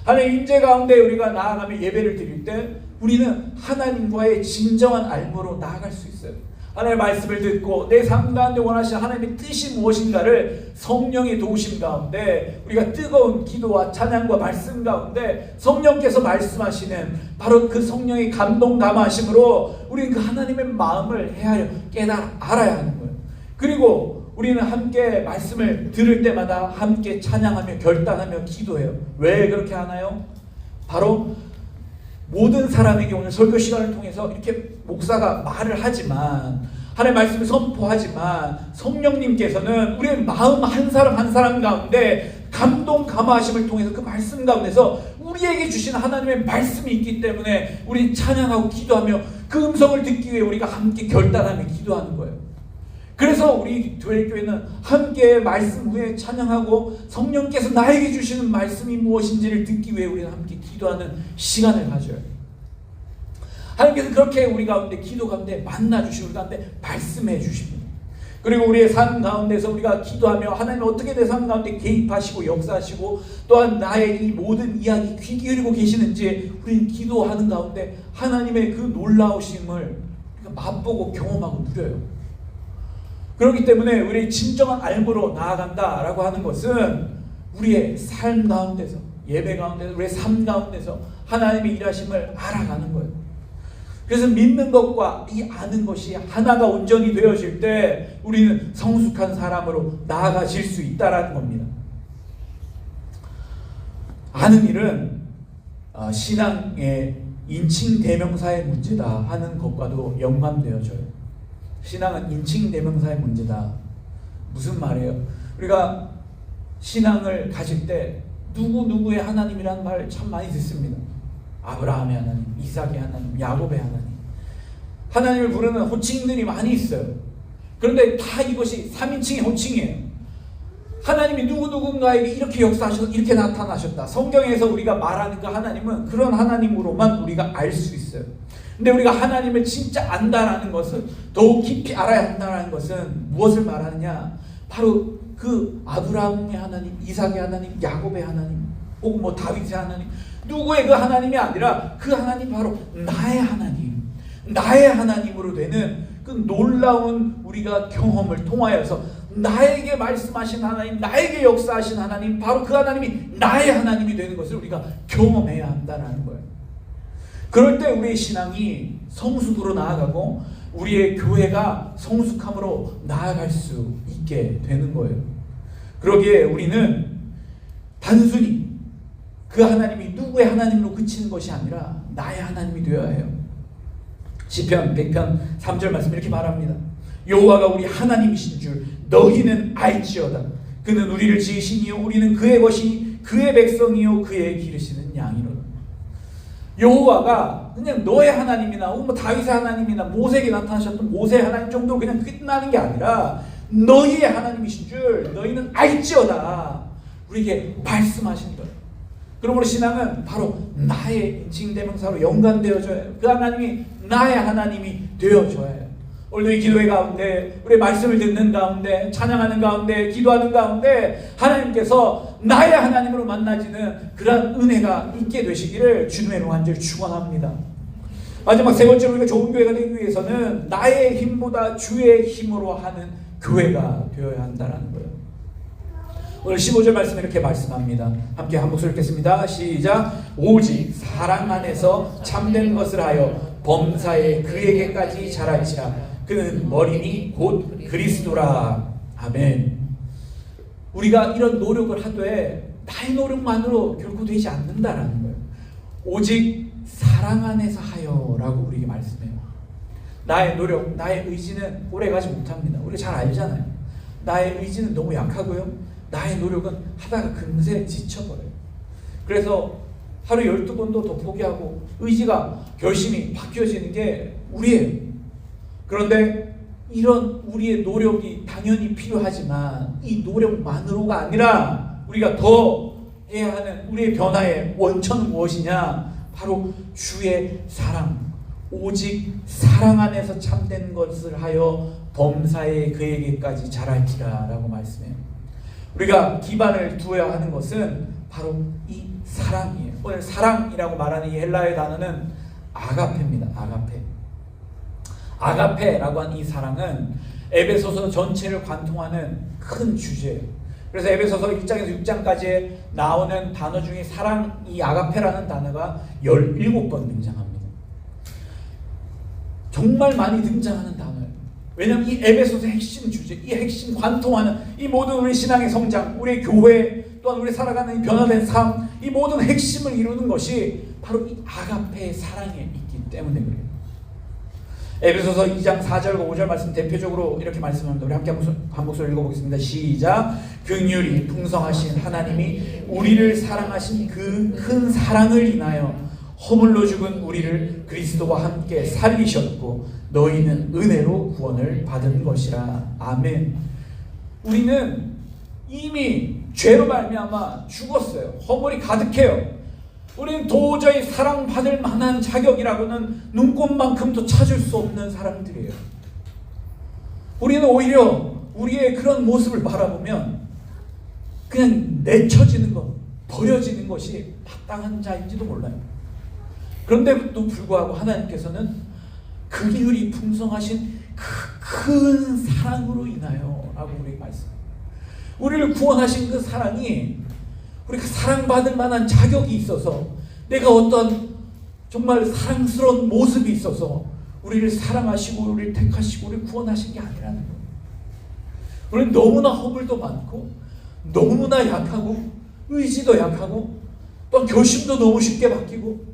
하나님 임재 가운데 우리가 나아가며 예배를 드릴 때 우리는 하나님과의 진정한 알므로 나아갈 수 있어요. 하나님의 말씀을 듣고 내 삶 가운데 원하시는 하나님의 뜻이 무엇인가를 성령의 도우심 가운데 우리가 뜨거운 기도와 찬양과 말씀 가운데 성령께서 말씀하시는 바로 그 성령의 감동 감화하심으로 우리는 그 하나님의 마음을 헤아려 깨달아 알아야 하는 거예요. 그리고 우리는 함께 말씀을 들을 때마다 함께 찬양하며 결단하며 기도해요. 왜 그렇게 하나요? 바로 모든 사람에게 오늘 설교 시간을 통해서 이렇게 목사가 말을 하지만, 하나님의 말씀을 선포하지만, 성령님께서는 우리의 마음 한 사람 한 사람 가운데 감동 감화하심을 통해서 그 말씀 가운데서 우리에게 주신 하나님의 말씀이 있기 때문에 우리는 찬양하고 기도하며 그 음성을 듣기 위해 우리가 함께 결단하며 기도하는 거예요. 그래서 우리 교회는 함께 말씀 후에 찬양하고 성령께서 나에게 주시는 말씀이 무엇인지를 듣기 위해 우리는 함께 기도하는 시간을 가져요. 하나님께서 그렇게 우리 가운데 기도 가운데 만나주시고 우리 가운데 말씀해 주십니다. 그리고 우리의 삶 가운데서 우리가 기도하며 하나님이 어떻게 내 삶 가운데 개입하시고 역사하시고 또한 나의 이 모든 이야기 귀 기울이고 계시는지 우리는 기도하는 가운데 하나님의 그 놀라우심을 우리가 맛보고 경험하고 누려요. 그렇기 때문에 우리의 진정한 알므로 나아간다라고 하는 것은 우리의 삶 가운데서, 예배 가운데서, 우리의 삶 가운데서 하나님의 일하심을 알아가는 거예요. 그래서 믿는 것과 이 아는 것이 하나가 온전히 되어질 때 우리는 성숙한 사람으로 나아가질 수 있다라는 겁니다. 아는 일은 신앙의 인칭 대명사의 문제다 하는 것과도 연관되어져요. 신앙은 인칭 대명사의 문제다. 무슨 말이에요? 우리가 신앙을 가질 때 누구누구의 하나님이라는 말을 참 많이 듣습니다. 아브라함의 하나님, 이삭의 하나님, 야곱의 하나님. 하나님을 부르는 호칭들이 많이 있어요. 그런데 다 이것이 3인칭의 호칭이에요. 하나님이 누구누군가에게 이렇게 역사하셔서 이렇게 나타나셨다. 성경에서 우리가 말하는 그 하나님은 그런 하나님으로만 우리가 알 수 있어요. 근데 우리가 하나님을 진짜 안다라는 것은, 더욱 깊이 알아야 한다는 것은 무엇을 말하느냐? 바로 그 아브라함의 하나님, 이삭의 하나님, 야곱의 하나님, 혹은 뭐 다윗의 하나님, 누구의 그 하나님이 아니라 그 하나님 바로 나의 하나님, 나의 하나님으로 되는 그 놀라운 우리가 경험을 통하여서 나에게 말씀하신 하나님, 나에게 역사하신 하나님, 바로 그 하나님이 나의 하나님이 되는 것을 우리가 경험해야 한다는 거예요. 그럴 때 우리의 신앙이 성숙으로 나아가고 우리의 교회가 성숙함으로 나아갈 수 있게 되는 거예요. 그러기에 우리는 단순히 그 하나님이 누구의 하나님으로 그치는 것이 아니라 나의 하나님이 되어야 해요. 시편 100편 3절 말씀 이렇게 말합니다. 여호와가 우리 하나님이신 줄 너희는 알지어다. 그는 우리를 지으시니요 우리는 그의 것이 그의 백성이요 그의 기르시는 양이로다. 여호와가 그냥 너의 하나님이나 뭐 다윗의 하나님이나 모세에게 나타나셨던 모세의 하나님 정도로 그냥 끝나는 게 아니라 너희의 하나님이신 줄 너희는 알지어다. 우리에게 말씀하신 거예요. 그러므로 신앙은 바로 나의 인칭대명사로 연관되어져야 해요. 그 하나님이 나의 하나님이 되어줘야 해요. 오늘도 이 기도회 가운데 우리 말씀을 듣는 가운데 찬양하는 가운데 기도하는 가운데 하나님께서 나의 하나님으로 만나지는 그런 은혜가 있게 되시기를 주님의 이름으로 간절히 축원합니다. 마지막 세 번째로 우리가 좋은 교회가 되기 위해서는 나의 힘보다 주의 힘으로 하는 교회가 되어야 한다는 거예요. 오늘 15절 말씀 이렇게 말씀합니다. 함께 한 목소리 읽겠습니다. 시작. 오직 사랑 안에서 참된 것을 하여 범사에 그에게까지 자랄지라. 그는 머리니 곧 그리스도라. 아멘. 우리가 이런 노력을 하되 나의 노력만으로 결코 되지 않는다라는 거예요. 오직 사랑 안에서 하여라고 우리에게 말씀해요. 나의 노력, 나의 의지는 오래가지 못합니다. 우리 잘 알잖아요. 나의 의지는 너무 약하고요. 나의 노력은 하다가 금세 지쳐버려요. 그래서 하루 12번도 더 포기하고 의지가 결심이 바뀌어지는 게 우리예요. 그런데 이런 우리의 노력이 당연히 필요하지만 이 노력만으로가 아니라 우리가 더 해야 하는 우리의 변화의 원천은 무엇이냐? 바로 주의 사랑, 오직 사랑 안에서 참된 것을 하여 범사에 그에게까지 자랄지라 라고 말씀해요. 우리가 기반을 두어야 하는 것은 바로 이 사랑이에요. 오늘 사랑이라고 말하는 이 헬라어의 단어는 아가페입니다. 아가페라고 하는 이 사랑은 에베소서 전체를 관통하는 큰 주제예요. 그래서 에베소서 1장에서 6장까지 나오는 단어 중에 사랑, 이 아가페라는 단어가 17번 등장합니다. 정말 많이 등장하는 단어예요. 왜냐하면 이 에베소서 핵심 주제, 이 핵심 관통하는 이 모든 우리 신앙의 성장, 우리 교회 또한 우리 살아가는 이 변화된 삶, 이 모든 핵심을 이루는 것이 바로 이 아가페의 사랑에 있기 때문에 그래요. 에베소서 2장 4절과 5절 말씀 대표적으로 이렇게 말씀합니다. 우리 함께 한 목소리 읽어보겠습니다. 시작. 긍휼이 풍성하신 하나님이 우리를 사랑하신 그 큰 사랑을 인하여 허물로 죽은 우리를 그리스도와 함께 살리셨고 너희는 은혜로 구원을 받은 것이라. 아멘. 우리는 이미 죄로 말미암아 죽었어요. 허물이 가득해요. 우리는 도저히 사랑받을 만한 자격이라고는 눈꼽만큼도 찾을 수 없는 사람들이에요. 우리는 오히려 우리의 그런 모습을 바라보면 그냥 내쳐지는 것, 버려지는 것이 마땅한 자인지도 몰라요. 그런데도 불구하고 하나님께서는 긍휼이 풍성하신 그 큰 사랑으로 인하여 라고 우리에게 말씀합니다. 우리를 구원하신 그 사랑이 우리가 사랑받을 만한 자격이 있어서 내가 어떤 정말 사랑스러운 모습이 있어서 우리를 사랑하시고 우리를 택하시고 우리를 구원하신 게 아니라는 거예요. 우리는 너무나 허물도 많고 너무나 약하고 의지도 약하고 또 결심도 너무 쉽게 바뀌고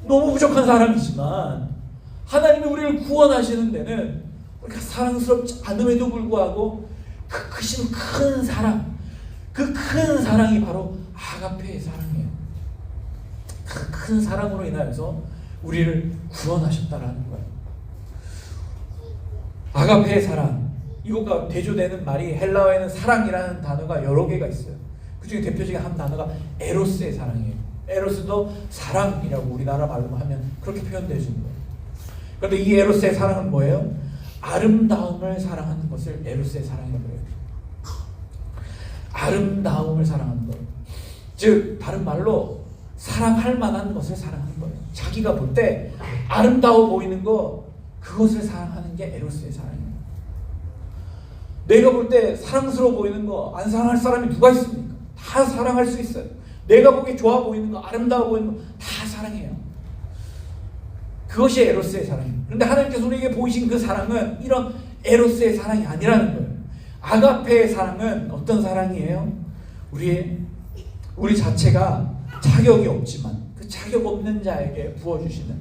너무 부족한 사람이지만 하나님이 우리를 구원하시는 데는 우리가 사랑스럽지 않음에도 불구하고 그 크신 큰 사랑, 그 큰 사랑이 바로 아가페의 사랑이에요. 그 큰 사랑으로 인하여서 우리를 구원하셨다라는 거예요. 아가페의 사랑, 이거가 대조되는 말이 헬라어에는 사랑이라는 단어가 여러 개가 있어요. 그 중에 대표적인 한 단어가 에로스의 사랑이에요. 에로스도 사랑이라고 우리나라 말로 하면 그렇게 표현되어지는 거예요. 그런데 이 에로스의 사랑은 뭐예요? 아름다움을 사랑하는 것을 에로스의 사랑이라고 해요. 아름다움을 사랑하는 거예요. 즉 다른 말로 사랑할 만한 것을 사랑하는 거예요. 자기가 볼 때 아름다워 보이는 거, 그것을 사랑하는 게 에로스의 사랑이에요. 내가 볼 때 사랑스러워 보이는 거 안 사랑할 사람이 누가 있습니까? 다 사랑할 수 있어요. 내가 보기에 좋아 보이는 거, 아름다워 보이는 거 다 사랑해요. 그것이 에로스의 사랑이에요. 그런데 하나님께서 우리에게 보이신 그 사랑은 이런 에로스의 사랑이 아니라는 거예요. 아가페의 사랑은 어떤 사랑이에요? 우리 자체가 자격이 없지만 그 자격 없는 자에게 부어주시는,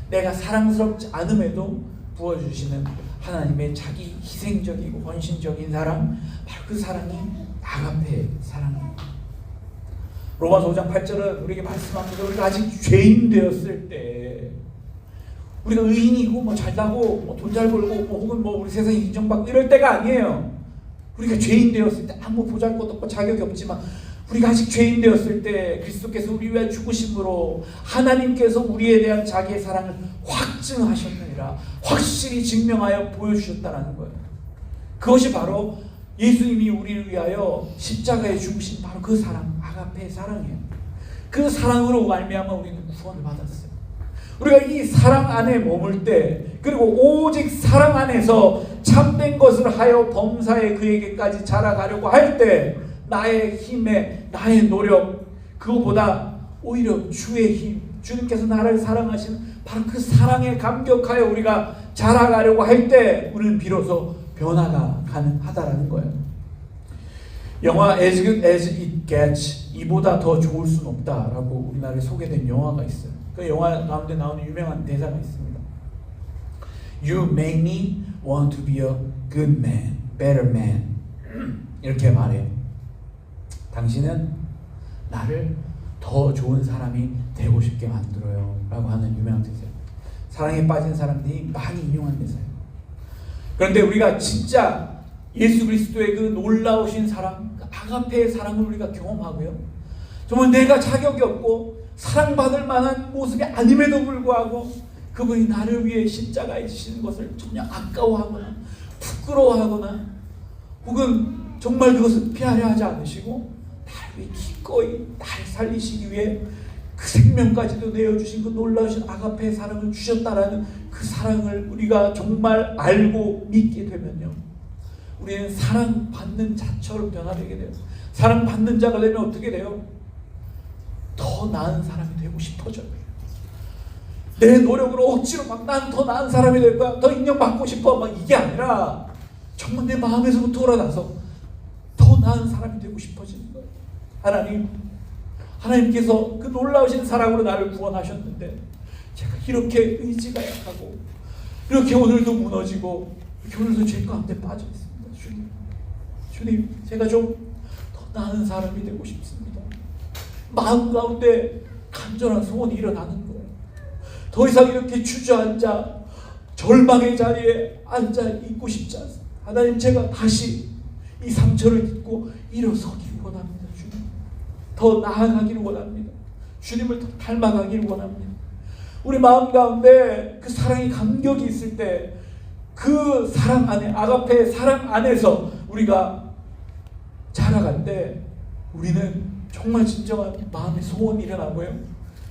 내가 사랑스럽지 않음에도 부어주시는 하나님의 자기 희생적이고 헌신적인 사랑, 바로 그 사랑이 아가페의 사랑입니다. 로마서 5장 8절은 우리에게 말씀합니다. 우리가 아직 죄인 되었을 때, 우리가 의인이고 뭐 잘나고 뭐 돈 잘 벌고 뭐 혹은 뭐 우리 세상에 인정받고 이럴 때가 아니에요. 우리가 죄인 되었을 때 아무 보잘것 없고 자격이 없지만 우리가 아직 죄인 되었을 때 그리스도께서 우리 위해 죽으심으로 하나님께서 우리에 대한 자기의 사랑을 확증하셨느니라, 확실히 증명하여 보여주셨다라는 거예요. 그것이 바로 예수님이 우리를 위하여 십자가에 죽으신 바로 그 사랑, 아가페의 사랑이에요. 그 사랑으로 말미암아 우리는 구원을 받았어요. 우리가 이 사랑 안에 머물 때, 그리고 오직 사랑 안에서 참된 것을 하여 범사에 그에게까지 자라가려고 할 때, 나의 힘에, 나의 노력, 그거보다 오히려 주의 힘, 주님께서 나를 사랑하시는 바로 그 사랑에 감격하여 우리가 자라가려고 할 때 우리는 비로소 변화가 가능하다라는 거예요. 영화 As Good As It Gets, 이보다 더 좋을 수는 없다라고 우리나라에 소개된 영화가 있어요. 그 영화 가운데 나오는 유명한 대사가 있습니다. You make me want to be a good man, better man. 이렇게 말해요. 당신은 나를 더 좋은 사람이 되고 싶게 만들어요 라고 하는 유명한 대사예요. 사랑에 빠진 사람들이 많이 인용한 대사예요. 그런데 우리가 진짜 예수 그리스도의 그 놀라우신 사랑, 그 아가페의 사랑을 우리가 경험하고요, 정말 내가 자격이 없고 사랑받을 만한 모습이 아님에도 불구하고 그분이 나를 위해 십자가에 지시는 것을 전혀 아까워하거나 부끄러워하거나 혹은 정말 그것을 피하려 하지 않으시고 나를 위해 기꺼이 나를 살리시기 위해 그 생명까지도 내어주신 그 놀라우신 아가페의 사랑을 주셨다라는 그 사랑을 우리가 정말 알고 믿게 되면요, 우리는 사랑받는 자처럼 변화되게 돼요. 사랑받는 자가 되면 어떻게 돼요? 더 나은 사람이 되고 싶어져요. 내 노력으로 억지로 막 난 더 나은 사람이 될 거야, 더 인정받고 싶어, 막 이게 아니라 정말 내 마음에서부터 우러나서 더 나은 사람이 되고 싶어지는 거예요. 하나님께서 그 놀라우신 사랑으로 나를 구원하셨는데 제가 이렇게 의지가 약하고 이렇게 오늘도 무너지고 이렇게 오늘도 죄 가운데 빠져 있습니다. 주님, 제가 좀 더 나은 사람이 되고 싶습니다. 마음 가운데 간절한 소원이 일어나는 거예요. 더 이상 이렇게 주저앉아 절망의 자리에 앉아 있고 싶지 않습니다. 하나님, 제가 다시 이 상처를 딛고 일어서기를 원합니다. 주님, 더 나아가기를 원합니다. 주님을 더 닮아가기를 원합니다. 우리 마음 가운데 그 사랑의 감격이 있을 때 그 사랑 안에, 아가페의 사랑 안에서 우리가 자라갈 때 우리는 정말 진정한 마음의 소원이 일어나고요,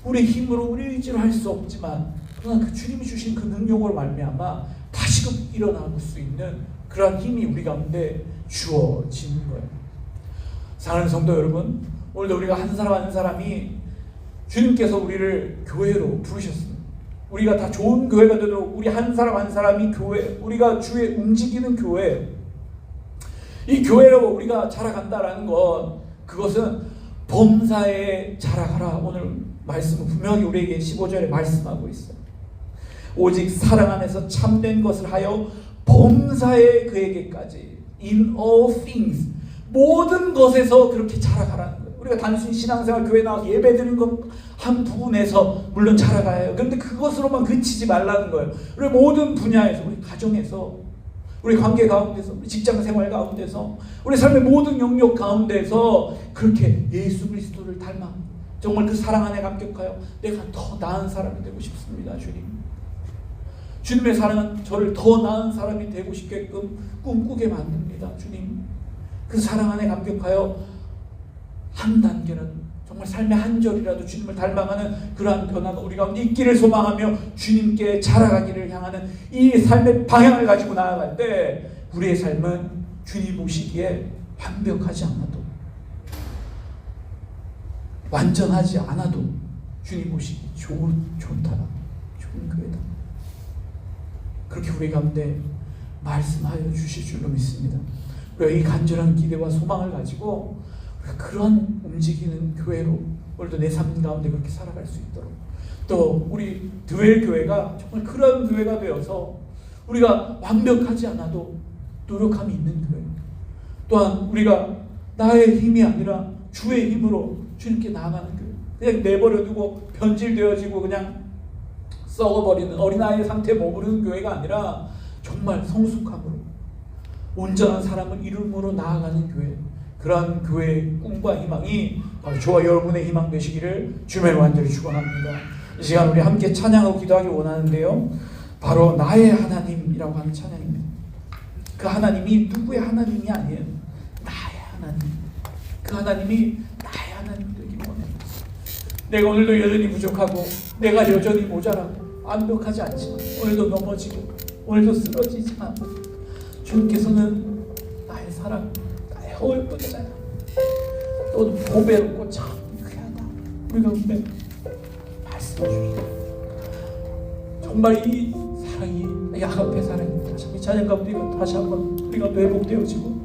우리 힘으로 우리 의지로 할 수 없지만 그러나 그 주님이 주신 그 능력으로 말미암아 다시금 일어날 수 있는 그러한 힘이 우리 가운데 주어지는 거예요. 사랑하는 성도 여러분, 오늘도 우리가 한 사람 한 사람이 주님께서 우리를 교회로 부르셨습니다. 우리가 다 좋은 교회가 되도록 우리 한 사람 한 사람이 교회, 우리가 주의 움직이는 교회, 이 교회로 우리가 자라간다라는 것, 그것은 범사에 자라가라. 오늘 말씀은 분명히 우리에게 15절에 말씀하고 있어요. 오직 사랑 안에서 참된 것을 하여 범사에 그에게까지, in all things, 모든 것에서 그렇게 자라가라는 거예요. 우리가 단순히 신앙생활 교회 나와서 예배 드리는 것 한 부분에서 물론 자라가야 해요. 그런데 그것으로만 그치지 말라는 거예요. 우리 모든 분야에서, 우리 가정에서, 우리 관계 가운데서, 우리 직장 생활 가운데서, 우리 삶의 모든 영역 가운데서 그렇게 예수 그리스도를 닮아 정말 그 사랑 안에 감격하여 내가 더 나은 사람이 되고 싶습니다. 주님의 사랑은 저를 더 나은 사람이 되고 싶게끔 꿈꾸게 만듭니다. 주님, 그 사랑 안에 감격하여 한 단계는, 정말 삶의 한 절이라도 주님을 닮아가는 그러한 변화가 우리 가운데 있기를 소망하며 주님께 자라가기를 향하는 이 삶의 방향을 가지고 나아갈 때 우리의 삶은 주님 보시기에 완벽하지 않아도, 완전하지 않아도 주님 보시기에 좋다, 좋은 교회다, 그렇게 우리 가운데 말씀하여 주실 줄로 믿습니다. 우리가 이 간절한 기대와 소망을 가지고 그런 움직이는 교회로 오늘도 내 삶 가운데 그렇게 살아갈 수 있도록, 또 우리 드웰 교회가 정말 그런 교회가 되어서 우리가 완벽하지 않아도 노력함이 있는 교회, 또한 우리가 나의 힘이 아니라 주의 힘으로 주님께 나아가는 교회, 그냥 내버려두고 변질되어지고 그냥 썩어버리는 어린아이의 상태에 머무르는 교회가 아니라 정말 성숙함으로 온전한 사람을 이름으로 나아가는 교회, 그러한 교회의 꿈과 희망이 바로 저와 여러분의 희망 되시기를 주님의 완전히 축원합니다. 이 시간 우리 함께 찬양하고 기도하기 원하는데요, 바로 나의 하나님이라고 하는 찬양입니다. 그 하나님이 누구의 하나님이 아니에요. 나의 하나님. 그 하나님이 나의 하나님 되기 원해요. 내가 오늘도 여전히 부족하고, 내가 여전히 모자라고, 완벽하지 않지만, 오늘도 넘어지고, 오늘도 쓰러지지만 주님께서는 나의 사랑, 허울뿐이잖아. 또 보배롭고 참 귀하다. 우리 가운데 말씀해 주시죠. 정말 이 사랑이, 이 아가페 사랑이 다시 한번 찬양 가운데 다시 한번 우리가 회복되어지고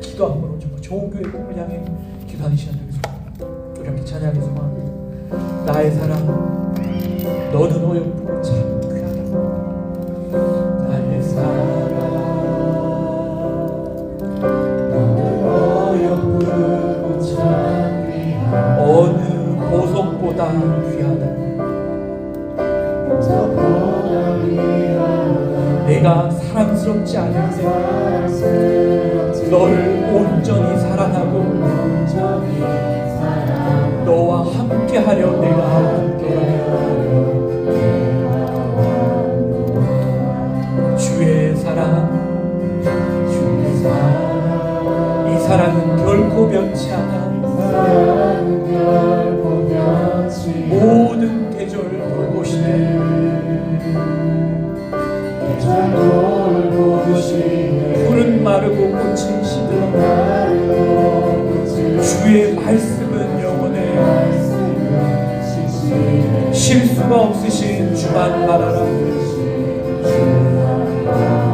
기도함으로 정말 좋은 교회 꿈을 향해 기도하는 시간 되겠습니다. 우리 함께 찬양하게 소망합니다. 나의 사랑, 너는 어여쁘고 참 귀하다. 나의 사랑, 어느 보석보다 귀하다. 내가 사랑스럽지 않은데 너를 온전히 사랑하고 너와 함께하려 내가 함께하려. 주의 사랑, 이 사랑은 결코 변치 않아. 모든 계절 돌보시네. 푸른 마르고 꽃은 시들어. 주의 말씀은 영원해. 실수가 없으신 되신 주만 바라라.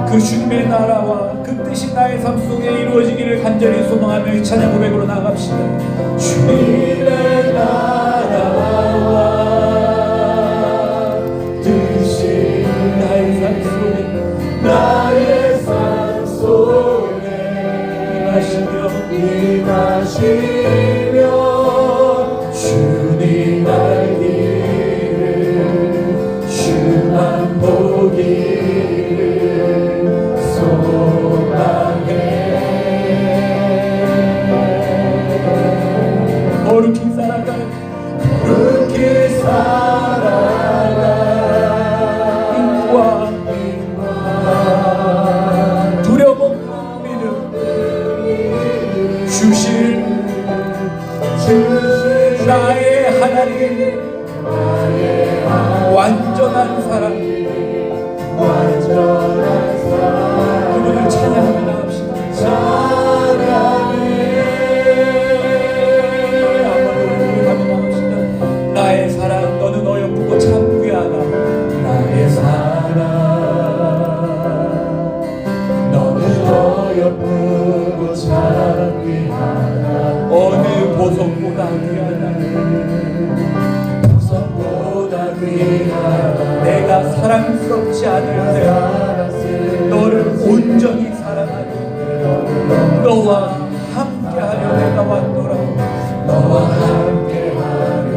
그 주님의 나라와 그 뜻이 나의 삶 속에 이루어지기를 간절히 소망하며 이 찬양 고백으로 나갑시다. 주님의 나라와 뜻이 나의 삶 속에 임하시며 주님 알기를 주만 보기를 소망해. 거룩히 살아가 인과 두려움 없는 믿음 주실 나의 하나님, 완전한 사랑, 그분을 찬양하며 나갑시다. 나의 사랑, 너는 어여쁘고 참 귀하다. 나의 사랑, 너는 어여쁘고 참 귀하다. 어느 보석보다 귀하다. 보석보다 귀하다. 내가 사랑스럽지 않을 때 너를 온전히 사랑하고 너와 함께하려 내가 왔노라. 너와 함께하려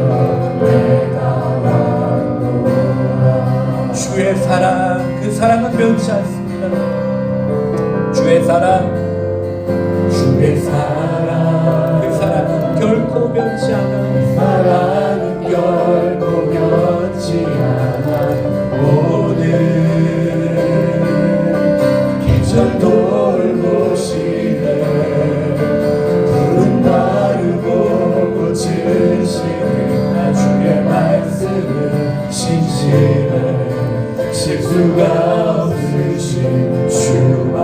내가 왔노라. 주의 사랑, 그 사랑은 변치 않습니다. 주의 사랑, 그 사랑은 결코 변치 않아. 사랑은 결코 변치 않아. 오늘 계절 돌보시네. 푸른 나르고 꽃을 심은 주의 말씀은 신실해. 실수가 없으신 주만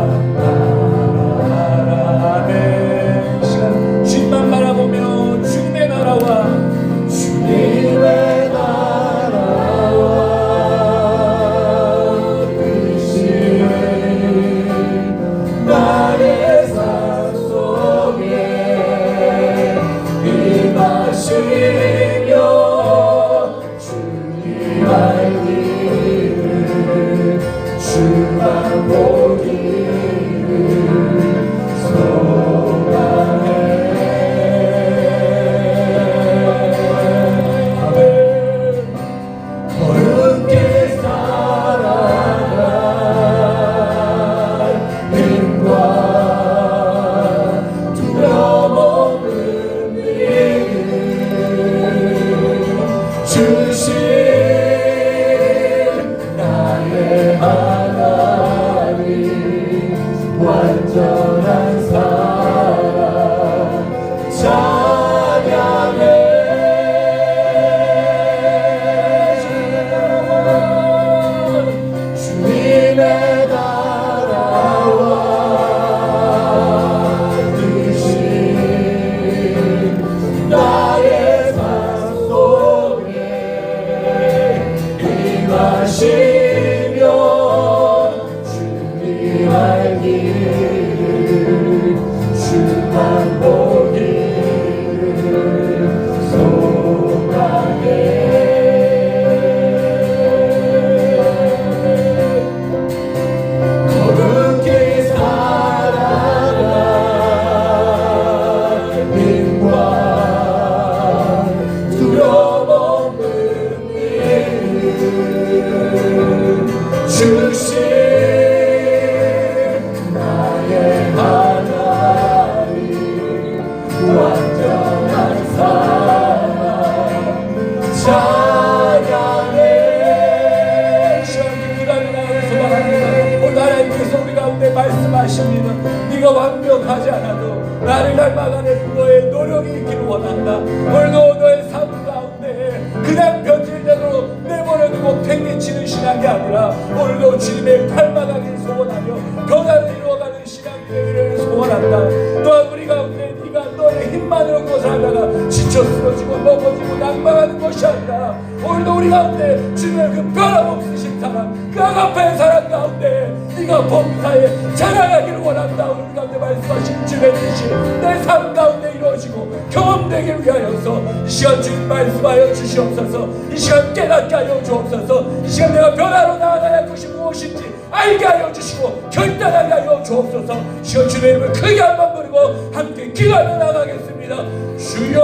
바라네. 주님만 바라보며 주님의 나라와 뜻이 나의 삶 속에 임하시며 주님 알기를 주만 보기를 소망해. 거룩히 살아갈 힘과 두려움 없는 믿음 주신 나의 하나님, 완전한 사랑 찬양해. 주님의 나라와 뜻이 나의 삶 속에 임하시며 주님 알기를 주만 보기를 소망해. 거룩히 살아갈 힘과 두려움 없는 믿음 주신 나의 하나님, 완전한 사랑 찬양해. 시원히 기다리는 나를 소망합니다. 오늘 하나님께서 우리 가운데 말씀하십니다. 네가 완벽하지 않아도 나를 닮아가는 너의 노력이 있기를 원한다. 오늘도 너의 삶 가운데 그냥 변질대로 내버려두고 팽개치는 신앙이 아니라 오늘도 주님의 닮아가기를 소원하며 변화를 이루어가는 신앙이 되기를 소원한다. 또한 우리 가운데 네가 너의 힘만으로 살다가 지쳐 쓰러지고 넘어지고 낙망하는 것이 아니라 오늘 오늘도 우리 가운데 주님의 그 변함없으신 사랑, 그 아가페의 사랑 가운데 네가 범사에 자라나기를 원한다. 우리 가운데 말씀하신 주의 뜻이 내 삶 가운데 이루어지고 경험되기를 위하여서 이 시간 주님 말씀하여 주시옵소서. 이 시간 깨닫게 하여 주옵소서. 이 시간 내가 변화로 나아가야 할 것이 무엇인지 알게 하여 주시고 결단하게 하여 주옵소서. 이 시간 주님의 이름을 크게 한번 부르고 함께 기도하며 나가겠습니다. 주여,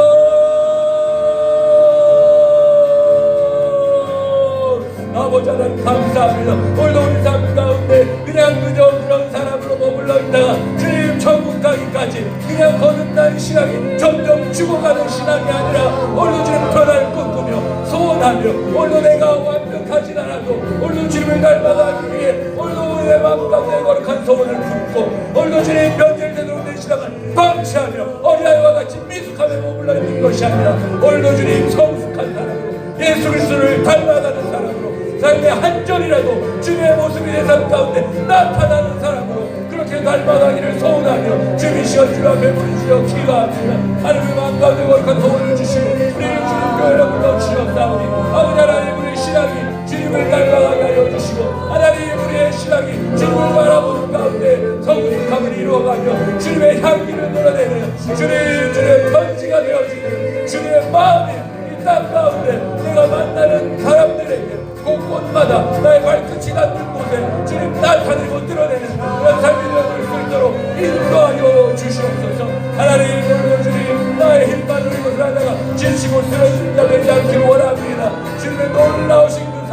아버지 하나님 감사합니다. 오늘도 우리 삶 가운데 그냥 그저 그런 사람으로 머물러 있다가 주님 천국 가기까지 그냥 거듭나는 신앙이 점점 죽어가는 신앙이 아니라 오늘도 주님 변화를 꿈꾸며 소원하며 오늘도 내가 완벽하진 않아도 오늘도 주님을 닮아가기 위해 오늘도 내 마음 가운데 거룩한 소원을 품고 오늘도 주님 변절되도록 내 신앙을 방치하며 어린아이와 같이 미숙하며 머물러 있는 것이 아니라 오늘도 주님 성숙한 사람으로 예수 그리스도를 닮아가는 사람으로 삶의 한 절이라도 주님의 모습이 내 삶 가운데 나타나는 사람으로 그렇게 닮아가기를 소원하며 주님 시간 주 앞에 부르시어 기도합니다. 하나님의 마음 가운데 거룩한 소원을 주시고 우리를 주님 교회로 불러주시옵사오니 아버지 하나님 우리의 신앙이 주님을 닮아가게 하여 주시고 하나님 우리의 신앙이 주님을 바라보는 가운데 성숙함을 이루어가며 주님의 향기를 드러내는 주님의 편지가 되어지는 주님의 마음이 이 땅 가운데 내가 만나는 사람들에게 곳곳마다 나의 발끝이 닿는 곳에 주님 나타내고 드러내는 그런 삶이 되어질 수 있도록 인도하여 주시옵소서. 하나님 오늘도 주님 나의 힘만으로 이것을 하다가 지치고 쓰러지는 자 되지 않기를 원합니다. 주님의 놀라우신 그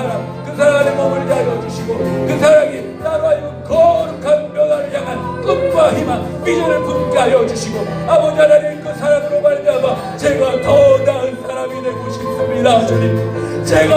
사랑 안에 머물게 하여 주시고 그 사랑이 나로 하여금 거룩한 변화를 향한 꿈과 희망 비전을 품게 하여 주시고 아버지 하나님 그 사랑으로 말미암아 제가 더 나은 사람이 되고 싶습니다. 주님 제가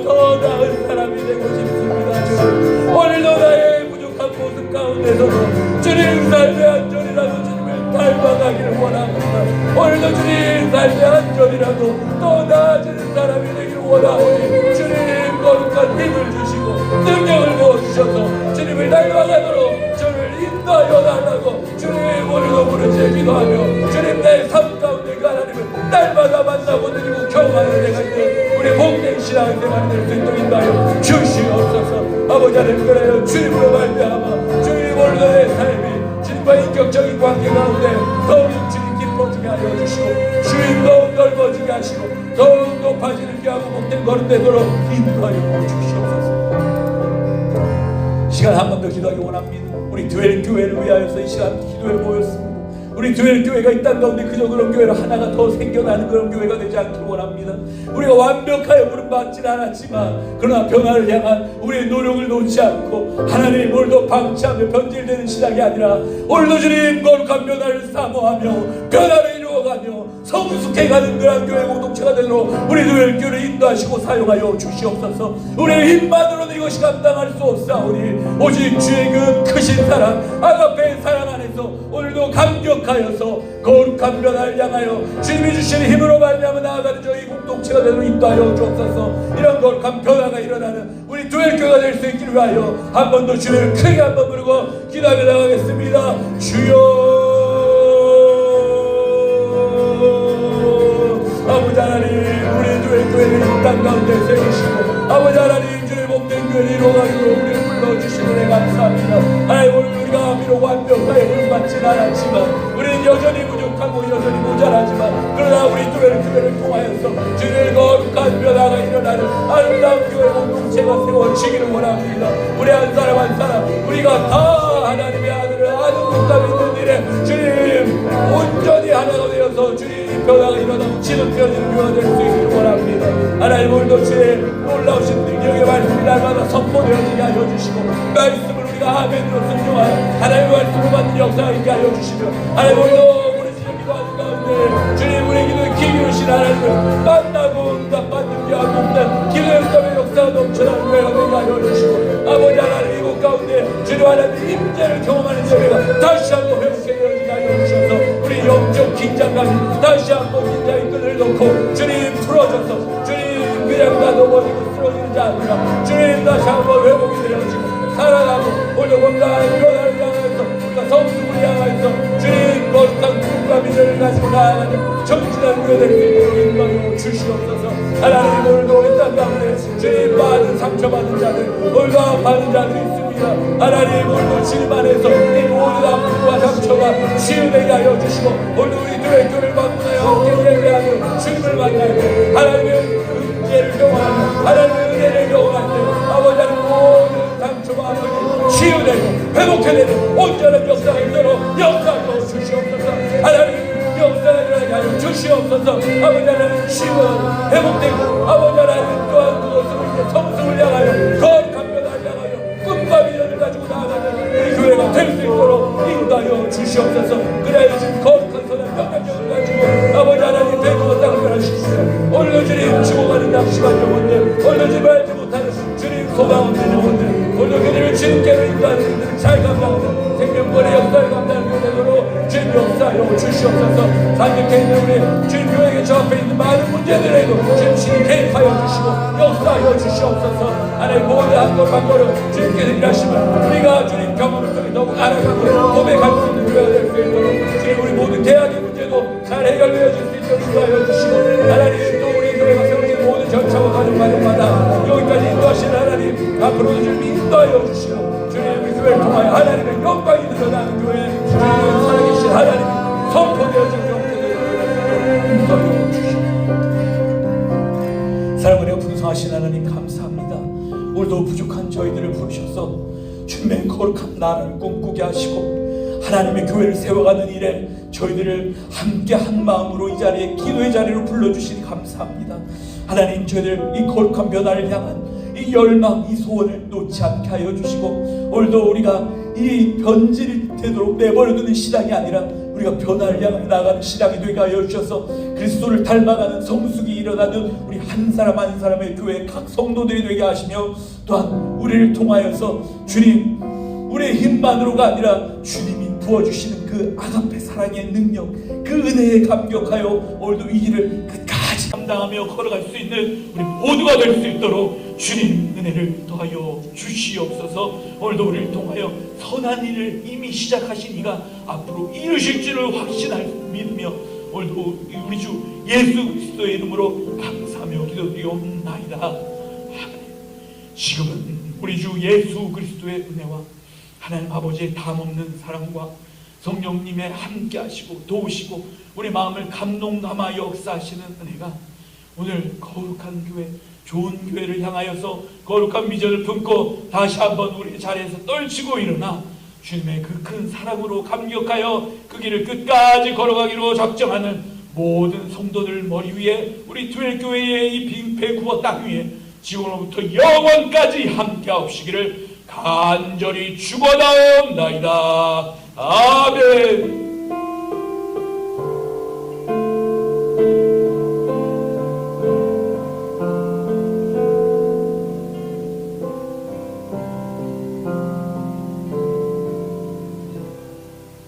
더 나은 사람이 되고 싶습니다. 주님 오늘도 나의 부족한 모습 가운데서도 주님 삶의 한 절이라도 주님을 닮아가기를 원합니다. 오늘도 주님 삶의 한 절이라도 더 나아지는 사람이 되기를 원하오니 주님 거룩한 힘을 주시고 능력을 부어주셔서 주님을 닮아가도록 저를 인도하여 달라고 주님 오늘도 부르짖어 기도하며 주님 내 삶 가운데 그 하나님을 날마다 만나고 드리고 경험하는 내가 있는 우리 복된 신앙의 생활이 될 수 있도록 인도하여 주시옵소서. 아버지 하나님 그래요 주님으로 말미암아 주님 오늘도 내 삶이 주님과 인격적인 관계 가운데 더욱 주님 깊어지게 하여 주시고 주님 더욱 넓어지게 하시고 더욱 높아지는 귀하고 복된 걸음 되도록 인도하여 주시옵소서. 시간 한 번 더 기도하기 원합니다. 우리 교회는 교회를 위하여서 이 시간 기도에 모였습니다. 우리 교회는 교회가 이 땅 가운데 그저 그런 교회로 하나가 더 생겨나는 그런 교회가 되지 않기를 원합니다. 우리가 완벽하여 부름받지는 않았지만 그러나 변화를 향한 우리의 노력을 놓지 않고 하나님 오늘도 방치하며 변질되는 신앙이 아니라 오늘도 주님 거룩한 변화를 사모하며 변화를 이루어가며 성숙해가는 그런 교회 공동체가 되도록 우리 교회를 인도하시고 사용하여 주시옵소서. 우리의 힘만으로는 이것이 감당할 수 없사오니 오직 주의 그 크신 사랑 아가페의 사랑 안에서 오늘도 감격하여서 거룩한 변화를 향하여 주님이 주시는 힘으로 말미암아 나아가는 저희 공동체가 되도록 인도하여 주옵소서. 이런 거룩한 변화가 일어나는 우리 교회가 될 수 있기를 위하여 한 번 더 주님을 크게 한번 부르고 기도하며 나가겠습니다. 주여 아버지 하나님 우리 교회를 이 땅 가운데 세우시고 아버지 하나님 주의 복된 교회를 이루어가기로 우리를 불러주시는 데 감사합니다. 하나님 오늘 우리가 비록 완벽하게 부름받지는 않았지만 우리는 여전히 부족하고 여전히 모자라지만 그러나 우리 교회를 통하여서 주님의 거룩한 변화가 일어나는 아름다운 교회 공동체가 세워지기를 원합니다. 우리 한 사람 한 사람 우리가 다 하나님의 아들을 아는 것과 믿는 일에 주님 온전히 하나가 되어서 주님 변화가 일어나고 지속되어지는 교회가 될 수 있기를 원합니다. 하나님 오늘도 주의 놀라우신 능력의 말씀이 날마다 선포되어지게 하여 주시고 말씀을 우리가 아멘으로 순종하는 하나님의 말씀을 받는 역사가 있게 하여 주시며 하나님 오늘도 우리 지금 기도하는 가운데 주님 우리 기도에 기울이신 하나님을 만나고 응답받는 귀한 없는 기도의 응답의 역사가 넘쳐나는 교회가 되게 하여 주시고 아버지 하나님 이곳 가운데 주님 하나님 임재를 경험하는 교회가 다시 한번 회복해 되어지게 하여 주셔서 우리 영적 긴장감이 다시 한번 긴장의 끈을 놓고 주님 풀어줘서 주님 그냥 다 넘어지고 쓰러지는 자 아니라 주님 다시 한번 회복이 되어지고 살아나고 오늘 건강한 변화를 향해서 우리가 성숙을 향해서 주님 거룩한 꿈과 미래를 가지고 나아가는 정진한 교회 될 수 있도록 인도하여 주옵사요 주시옵소서. 하나님 오늘도 이 땅 가운데 주님 많은 상처받은 자들 오늘도 아파하는 자들이 있습니다. 하나님 오늘도 주님 안에서 이 모든 아픔과 상처가 치유되게 하여 주시고 오늘 우리 교회를 만나요 함께 예배하며 주님을 만나요. 하나님의 은혜를 경험하며 하나님의 은혜를 경험할 때 아버지 하나님 모든 상처가 아버지 치유되고 회복해내는 온전한 역사가 있도록 역사하여 주시옵소서. 하나님 역사가 일어나게 하여 주시옵소서. 아버지 하나님 치유하고 회복되고 아버지 하나님 또한 그것으로 이제 성승을 향하여 거룩한 변화를 향하여 꿈과 미련을 가지고 나아가는 우리 교회가 될 수 있도록 인도하여 주시옵소서. 그래야 지금 거룩한 선한 영향력을 가지고 아버지 하나님 대구와 땅을 변화시키시오. 오늘도 주님 죽어가는 낙심한 영혼들 오늘도 주님 알지 못하는 주님 소망 없는 영혼들 오늘도 그들을 주님께로 인도하는 그들을 잘 감당하는 생명권의 역사를 감당하게 되도록 주님 역사하여 주시옵소서. 산적해 있는 우리 주님 교회에 저 앞에 있는 많은 문제들에도 주님 신이 개입하여 주시고 역사하여 주시옵소서. 하나님 모든 한 걸음 한 걸음 주님께서 일하시면 우리가 주님 경험을 통해 더욱 알아가고 고백할 수 있는 교회가 될 수 있도록 주님 우리 모든 계약의 문제도 잘 해결되어질 수 있도록 인도하여 주시고 하나님 또 우리 교회가 세워진 모든 절차와 과정마다 여기까지 인도하시는 하나님 앞으로도 주님 인도하여 주시고 주님 우리 교회를 통하여 하나님의 영광이 드러나는 교회 주님 살아계신 하나님이 선포되어진 경우에 인도하여 주시고 사랑으로 풍성하신 하나님 감사합니다. 오늘도 부족한 저희들을 부르셔서 주님의 거룩한 나라를 꿈꾸게 하시고 하나님의 교회를 세워가는 일에 저희들을 함께 한 마음으로 이 자리에 기도의 자리로 불러주시니 감사합니다. 하나님 저희들 이 거룩한 변화를 향한 이 열망 이 소원을 놓지 않게 하여 주시고 오늘도 우리가 이 변질이 되도록 내버려두는 신앙이 아니라 우리가 변화를 향해 나아가는 신앙이 되게 하여 주셔서 그리스도를 닮아가는 성숙이 일어나는 우리 한 사람 한 사람의 교회 각 성도들이 되게 하시며 또한 우리를 통하여서 주님 우리의 힘만으로가 아니라 주님이 부어주시는 그 아가페 사랑의 능력 그 은혜에 감격하여 오늘도 이 길을 끝까지 감당하며 걸어갈 수 있는 우리 모두가 될 수 있도록 주님 은혜를 더하여 주시옵소서. 오늘도 우리를 통하여 선한 일을 이미 시작하신 이가 앞으로 이루실 줄을 확신할 믿으며 오늘도 우리 주 예수 그리스도의 이름으로 감사하며 기도드리옵나이다. 지금은 우리 주 예수 그리스도의 은혜와 하나님 아버지의 담없는 사랑과 성령님의 함께 하시고 도우시고 우리 마음을 감동 담아 역사하시는 은혜가 오늘 거룩한 교회 좋은 교회를 향하여서 거룩한 비전을 품고 다시 한번 우리 자리에서 떨치고 일어나 주님의 그 큰 사랑으로 감격하여 그 길을 끝까지 걸어가기로 작정하는 모든 성도들 머리 위에 우리 두엘교회의 이 빙패 구워 땅 위에 지금으로부터 영원까지 함께 하옵시기를 간절히 축원하옵나이다.